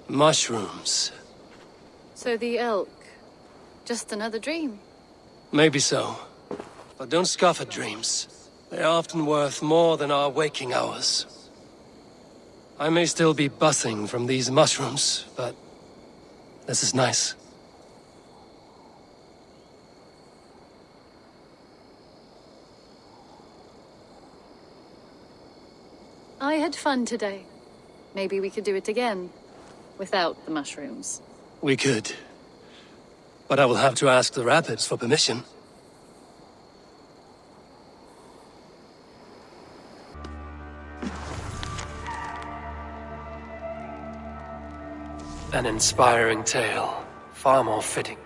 Mushrooms. So the elk. Just another dream. Maybe so. But don't scoff at dreams. They're often worth more than our waking hours. I may still be buzzing from these mushrooms, but this is nice. I had fun today. Maybe we could do it again. Without the mushrooms. We could. But I will have to ask the rabbits for permission. An inspiring tale. Far more fitting.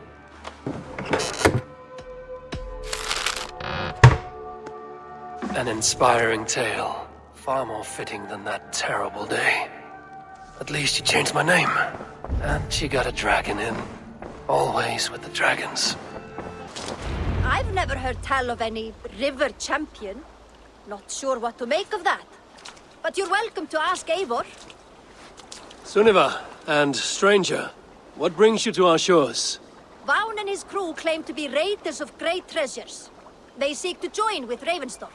An inspiring tale. Far more fitting than that terrible day. At least she changed my name. And she got a dragon in. Always with the dragons. I've never heard tell of any river champion. Not sure what to make of that. But you're welcome to ask Eivor. Sunniva, and stranger, what brings you to our shores? Vaun and his crew claim to be raiders of great treasures. They seek to join with Ravenstorm.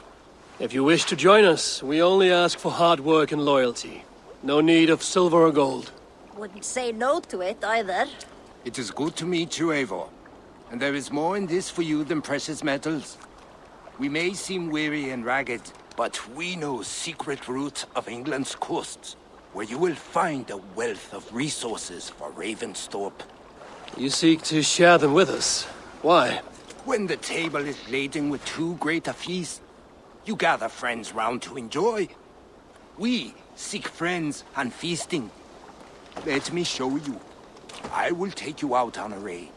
If you wish to join us, we only ask for hard work and loyalty. No need of silver or gold. Wouldn't say no to it, either. It is good to meet you, Eivor. And there is more in this for you than precious metals. We may seem weary and ragged, but we know secret routes of England's coasts, where you will find a wealth of resources for Ravensthorpe. You seek to share them with us. Why? When the table is laden with too great a feast, you gather friends round to enjoy. We seek friends and feasting. Let me show you. I will take you out on a raid,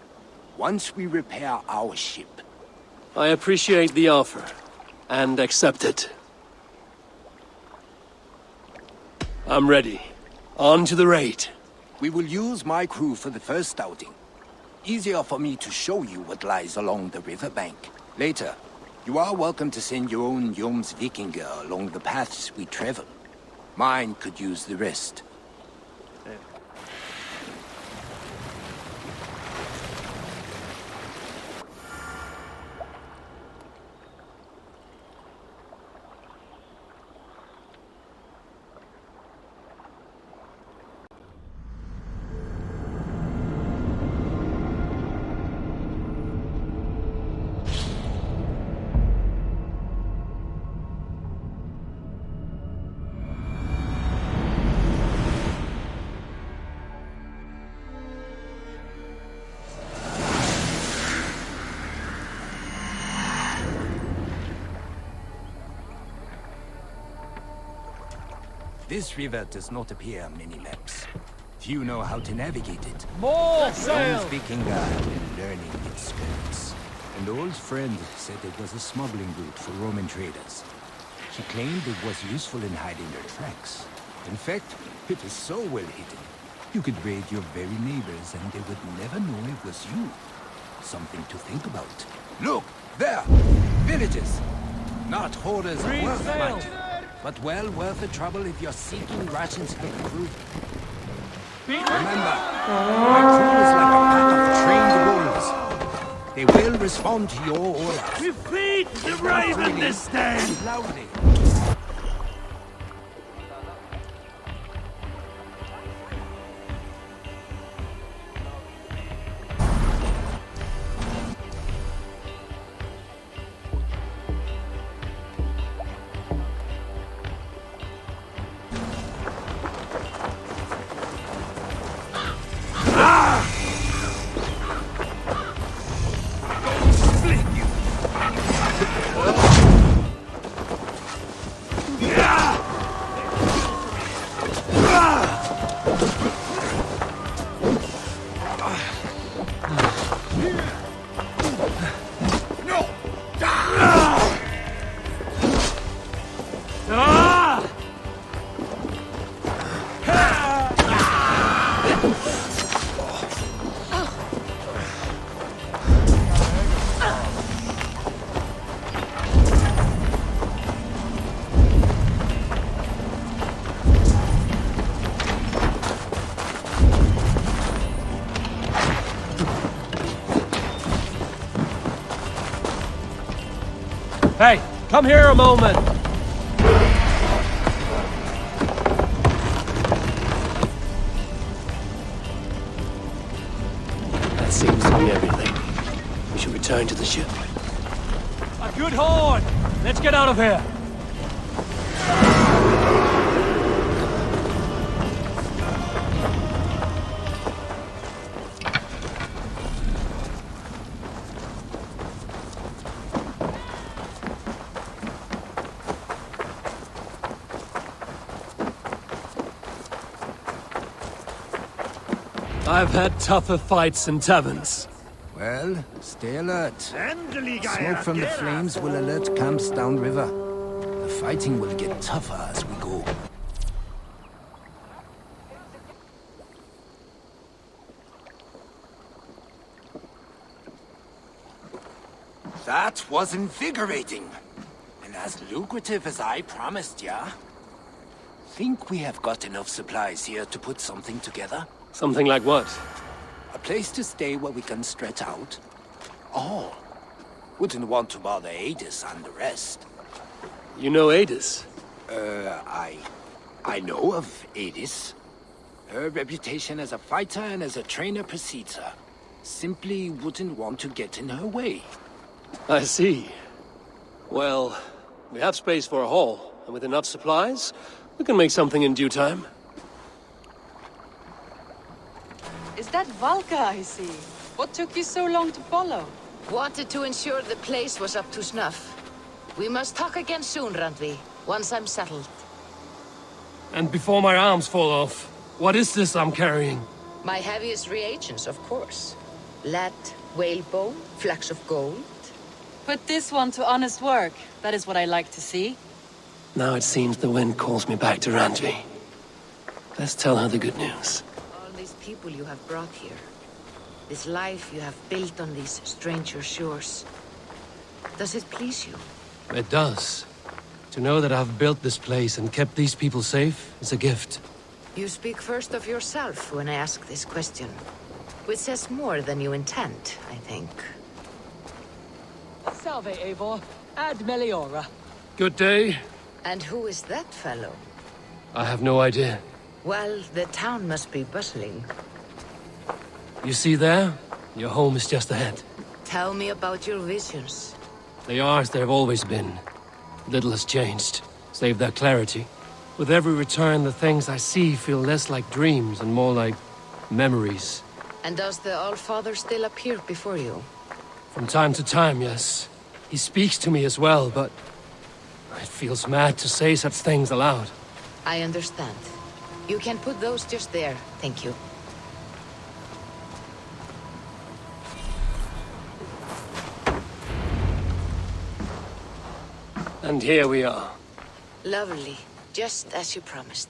once we repair our ship. I appreciate the offer, and accept it. I'm ready. On to the raid. We will use my crew for the first outing. Easier for me to show you what lies along the riverbank. Later, you are welcome to send your own Jomsvikinger along the paths we travel. Mine could use the rest. This river does not appear on many maps. Few know how to navigate it. More sail! One speaking guide and learning its skirts. An old friend said it was a smuggling route for Roman traders. She claimed it was useful in hiding their tracks. In fact, it is so well hidden. You could raid your very neighbors and they would never know it was you. Something to think about. Look! There! Villages! Not hoarders of worth much, but well worth the trouble if you're seeking rations for the crew. Remember, my crew is like a pack of trained wolves. They will respond to your orders. Defeat the raven this day! Loudly. Hey, come here a moment! That seems to be everything. We should return to the ship. A good horde! Let's get out of here! I've had tougher fights in taverns. Well, stay alert. Smoke from the flames will alert camps downriver. The fighting will get tougher as we go. That was invigorating. And as lucrative as I promised ya. Think we have got enough supplies here to put something together? Something like what? A place to stay where we can stretch out. Oh, wouldn't want to bother Adis and the rest. You know Adis? I know of Adis. Her reputation as a fighter and as a trainer precedes her. Simply wouldn't want to get in her way. I see. Well, we have space for a hall, and with enough supplies, we can make something in due time. Is that Valka I see? What took you so long to follow? Wanted to ensure the place was up to snuff. We must talk again soon, Randvi, once I'm settled. And before my arms fall off, what is this I'm carrying? My heaviest reagents, of course. Lead, whalebone, flecks of gold. Put this one to honest work. That is what I like to see. Now it seems the wind calls me back to Randvi. Let's tell her the good news. All these people you have brought here. This life you have built on these stranger shores. Does it please you? It does. To know that I've built this place and kept these people safe is a gift. You speak first of yourself when I ask this question. Which says more than you intend, I think. Salve, Eivor. Ad Meliora. Good day. And who is that fellow? I have no idea. Well, the town must be bustling. You see there? Your home is just ahead. Tell me about your visions. They are as they have always been. Little has changed, save their clarity. With every return, the things I see feel less like dreams and more like memories. And does the Allfather still appear before you? From time to time, yes. He speaks to me as well, but it feels mad to say such things aloud. I understand. You can put those just there, thank you. And here we are. Lovely, just as you promised.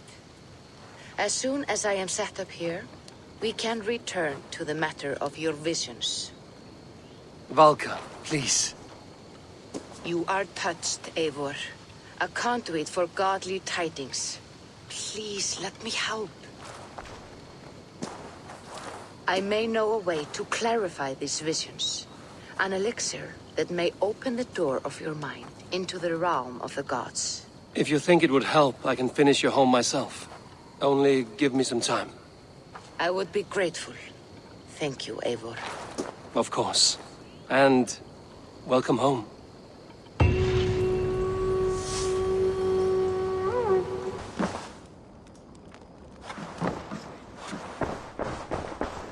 As soon as I am set up here, we can return to the matter of your visions. Valka, please. You are touched, Eivor. A conduit for godly tidings. Please, let me help. I may know a way to clarify these visions. An elixir that may open the door of your mind into the realm of the gods. If you think it would help, I can finish your home myself. Only give me some time. I would be grateful. Thank you, Eivor. Of course. And welcome home.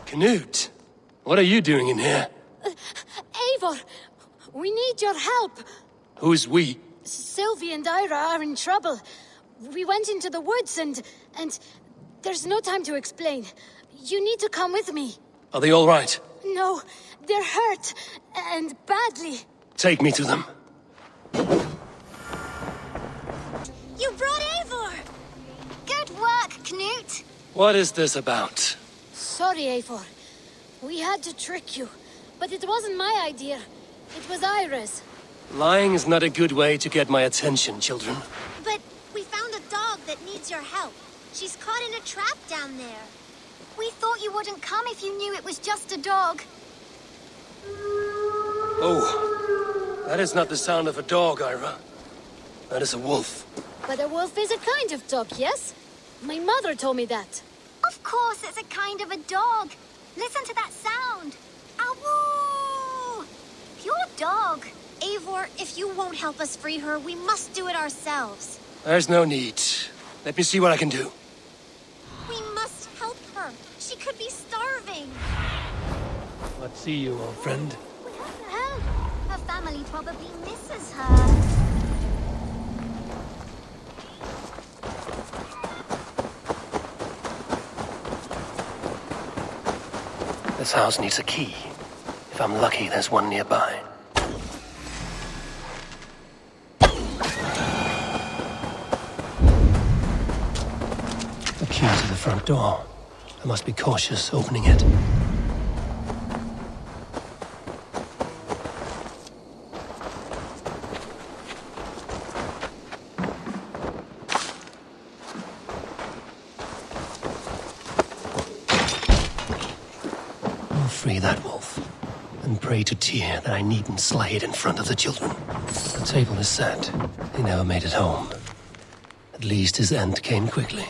Knut, what are you doing in here? Eivor, we need your help. Who's we? Sylvie and Ira are in trouble. We went into the woods and there's no time to explain. You need to come with me. Are they all right? No, they're hurt, and badly. Take me to them. You brought Eivor! Good work, Knut. What is this about? Sorry, Eivor. We had to trick you, but it wasn't my idea. It was Ira's. Lying is not a good way to get my attention, children. But we found a dog that needs your help. She's caught in a trap down there. We thought you wouldn't come if you knew it was just a dog. Oh, that is not the sound of a dog, Ira. That is a wolf. But a wolf is a kind of dog, yes? My mother told me that. Of course, it's a kind of a dog. Listen to that sound. Awoo! Pure dog. Eivor, if you won't help us free her, we must do it ourselves. There's no need. Let me see what I can do. We must help her. She could be starving. What see you, old friend? We have to help. Her family probably misses her. This house needs a key. If I'm lucky, there's one nearby. The key to the front door. I must be cautious opening it. Free that wolf, and pray to Tyr that I needn't slay it in front of the children. The table is set. He never made it home. At least his end came quickly.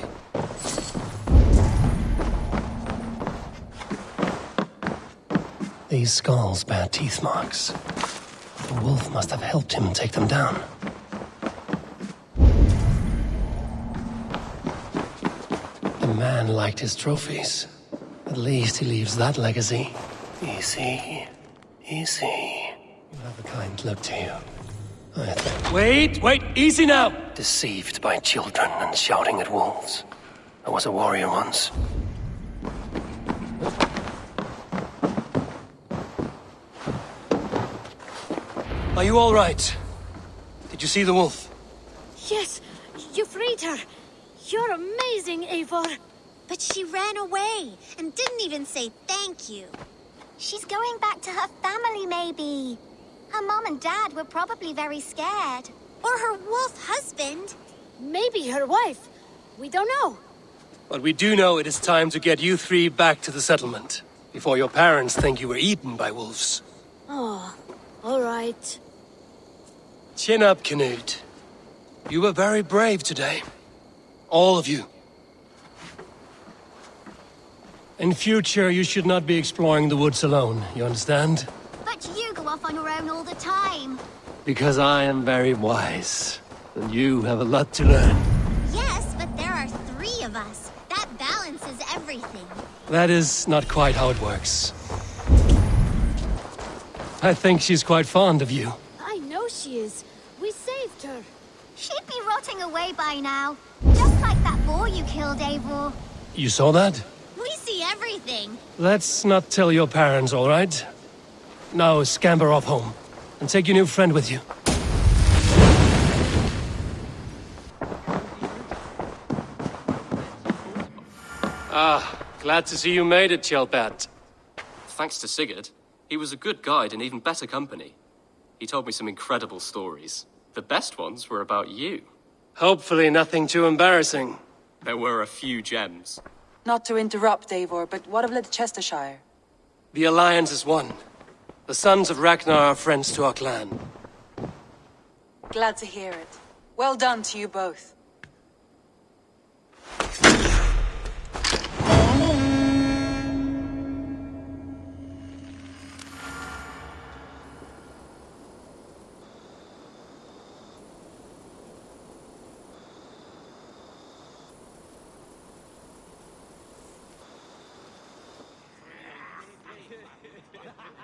These skulls bear teeth marks. The wolf must have helped him take them down. The man liked his trophies. At least he leaves that legacy. Easy. Easy. You have a kind look to you. I think. Wait, easy now! Deceived by children and shouting at wolves. I was a warrior once. Are you all right? Did you see the wolf? Yes, you freed her. You're amazing, Eivor. But she ran away and didn't even say thank you. She's going back to her family, maybe. Her mom and dad were probably very scared. Or her wolf husband. Maybe her wife. We don't know. But we do know it is time to get you three back to the settlement. Before your parents think you were eaten by wolves. Oh, all right. Chin up, Knut. You were very brave today. All of you. In future, you should not be exploring the woods alone, you understand? But you go off on your own all the time. Because I am very wise, and you have a lot to learn. Yes, but there are 3 of us. That balances everything. That is not quite how it works. I think she's quite fond of you. I know she is. We saved her. She'd be rotting away by now. Just Just like that boar you killed, Eivor. You saw that? We see everything. Let's not tell your parents, all right? Now scamper off home, and take your new friend with you. Ah, glad to see you made it, Kjellbat. Thanks to Sigurd. He was a good guide and even better company. He told me some incredible stories. The best ones were about you. Hopefully nothing too embarrassing. There were a few gems. Not to interrupt, Eivor, but what of Leicestershire? The Alliance is one. The sons of Ragnar are friends to our clan. Glad to hear it. Well done to you both.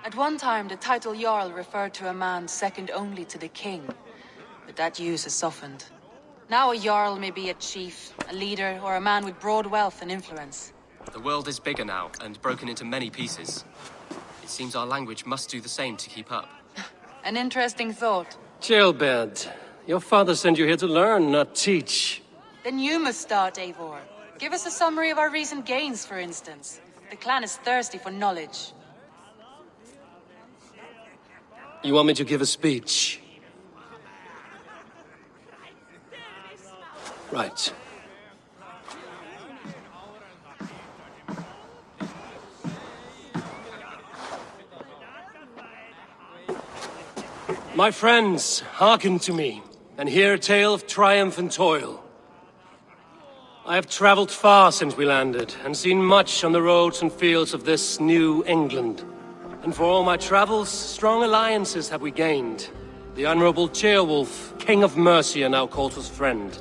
At one time, the title Jarl referred to a man second only to the king, but that use has softened. Now a Jarl may be a chief, a leader, or a man with broad wealth and influence. The world is bigger now, and broken into many pieces. It seems our language must do the same to keep up. An interesting thought. Kjellbat, your father sent you here to learn, not teach. Then you must start, Eivor. Give us a summary of our recent gains, for instance. The clan is thirsty for knowledge. You want me to give a speech? Right. My friends, hearken to me, and hear a tale of triumph and toil. I have traveled far since we landed, and seen much on the roads and fields of this new England. And for all my travels, strong alliances have we gained. The Honorable Ceolwulf, King of Mercia, now calls us friend.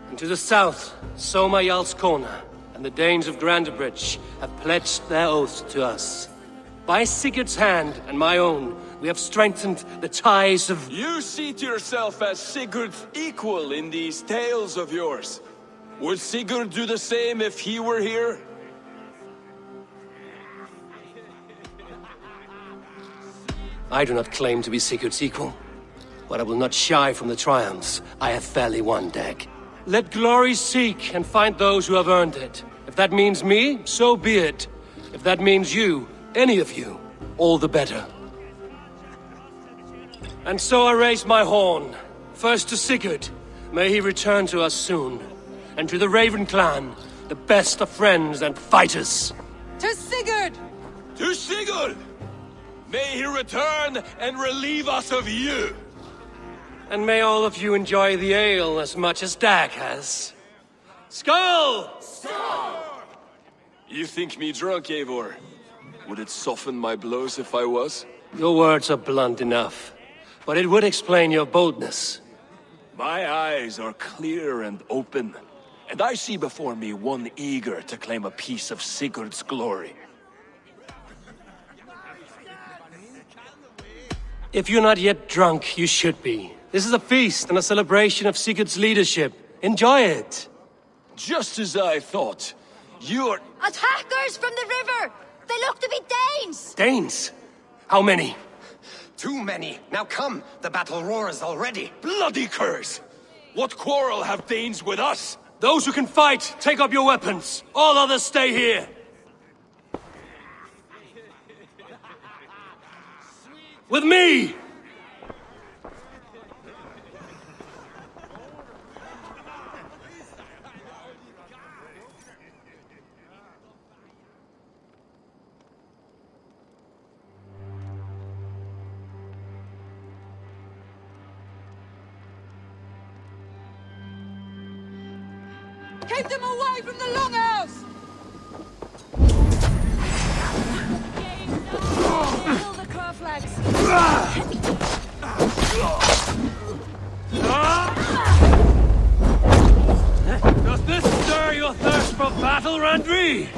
And to the south, Soma Jarl's Corner, and the Danes of Grandebridge have pledged their oaths to us. By Sigurd's hand and my own, we have strengthened the ties of... You seat yourself as Sigurd's equal in these tales of yours. Would Sigurd do the same if he were here? I do not claim to be Sigurd's equal, but I will not shy from the triumphs I have fairly won, Dag. Let glory seek and find those who have earned it. If that means me, so be it. If that means you, any of you, all the better. And so I raise my horn, first to Sigurd, may he return to us soon, and to the Raven clan, the best of friends and fighters. To Sigurd! To Sigurd! May he return and relieve us of you! And may all of you enjoy the ale as much as Dag has. Skull! Skull! You think me drunk, Eivor? Would it soften my blows if I was? Your words are blunt enough, but it would explain your boldness. My eyes are clear and open, and I see before me one eager to claim a piece of Sigurd's glory. If you're not yet drunk, you should be. This is a feast and a celebration of Sigurd's leadership. Enjoy it! Just as I thought. You're... Attackers from the river! They look to be Danes! Danes? How many? Too many. Now come, the battle roars already. Bloody curse! What quarrel have Danes with us? Those who can fight, take up your weapons. All others stay here. With me! Keep them away from the longhouse! Kill the claw flags! Does this stir your thirst for battle, Randri?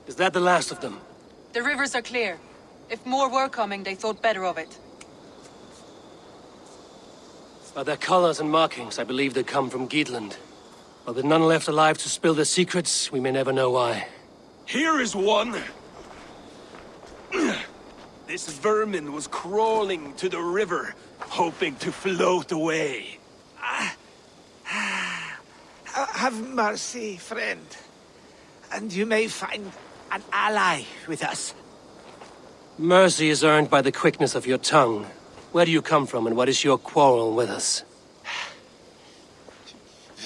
Is that the last of them? The rivers are clear. If more were coming, they thought better of it. By their colors and markings, I believe they come from Geatland. But with none left alive to spill their secrets, we may never know why. Here is one. This vermin was crawling to the river, hoping to float away. Have mercy, friend. And you may find an ally with us. Mercy is earned by the quickness of your tongue. Where do you come from, and what is your quarrel with us?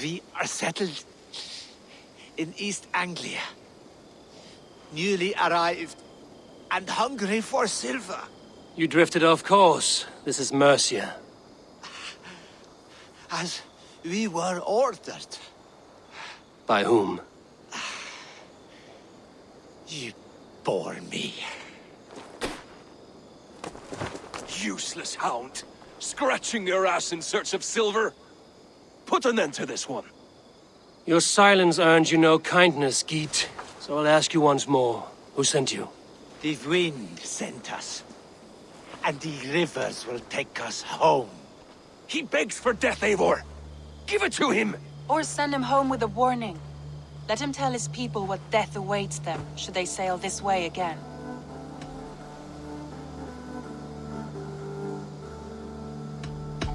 We are settled in East Anglia. Newly arrived and hungry for silver. You drifted off course. This is Mercia. As we were ordered. By whom? You bore me. Useless hound. Scratching your ass in search of silver. Put an end to this one. Your silence earned you no kindness, Geet. So I'll ask you once more. Who sent you? The wind sent us. And the rivers will take us home. He begs for death, Eivor. Give it to him! Or send him home with a warning. Let him tell his people what death awaits them, should they sail this way again.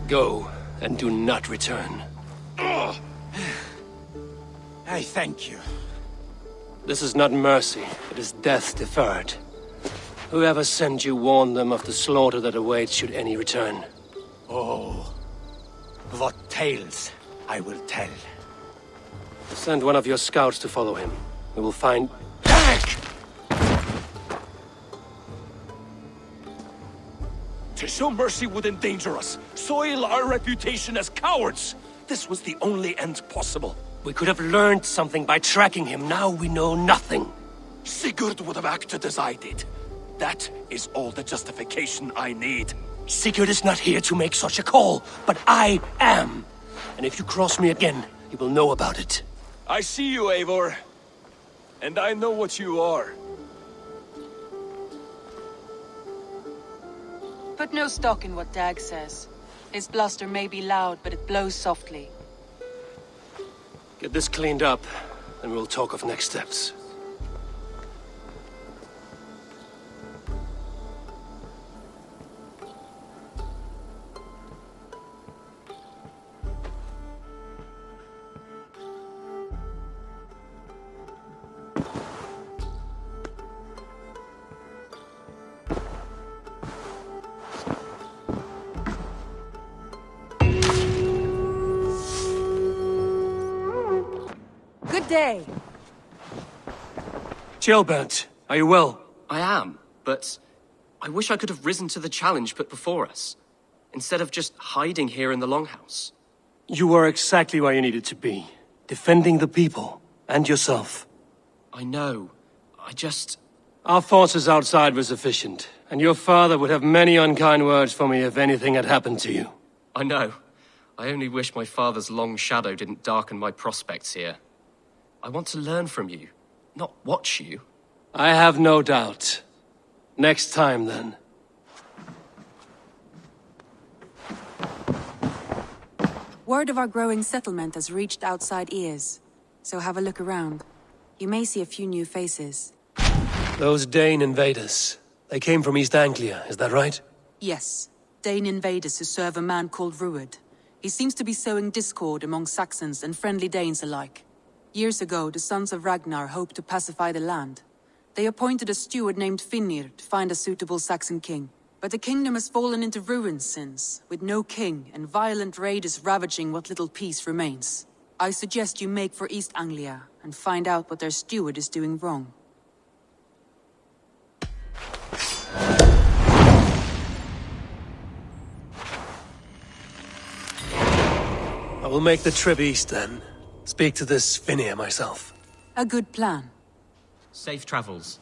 Go, and do not return. I thank you. This is not mercy, it is death deferred. Whoever sent you warned them of the slaughter that awaits should any return. Oh, what tales I will tell. Send one of your scouts to follow him. We will find... To show mercy would endanger us, soil our reputation as cowards. This was the only end possible. We could have learned something by tracking him. Now we know nothing. Sigurd would have acted as I did. That is all the justification I need. Sigurd is not here to make such a call, but I am. And if you cross me again, you will know about it. I see you, Eivor. And I know what you are. Put no stock in what Dag says. His bluster may be loud, but it blows softly. Get this cleaned up, and we'll talk of next steps. Good day. Chilbert, are you well? I am, but I wish I could have risen to the challenge put before us, instead of just hiding here in the Longhouse. You were exactly where you needed to be. defending the people and yourself. I know. Our forces outside were sufficient, and your father would have many unkind words for me if anything had happened to you. I know. I only wish my father's long shadow didn't darken my prospects here. I want to learn from you, not watch you. I have no doubt. Next time, then. Word of our growing settlement has reached outside ears, so have a look around. You may see a few new faces. Those Dane invaders, they came from East Anglia, is that right? Yes, Dane invaders who serve a man called Rued. He seems to be sowing discord among Saxons and friendly Danes alike. Years ago, the sons of Ragnar hoped to pacify the land. They appointed a steward named Finnir to find a suitable Saxon king. But the kingdom has fallen into ruins since, with no king and violent raiders ravaging what little peace remains. I suggest you make for East Anglia and find out what their steward is doing wrong. I will make the trip east then. Speak to this Finnir myself. A good plan. Safe travels.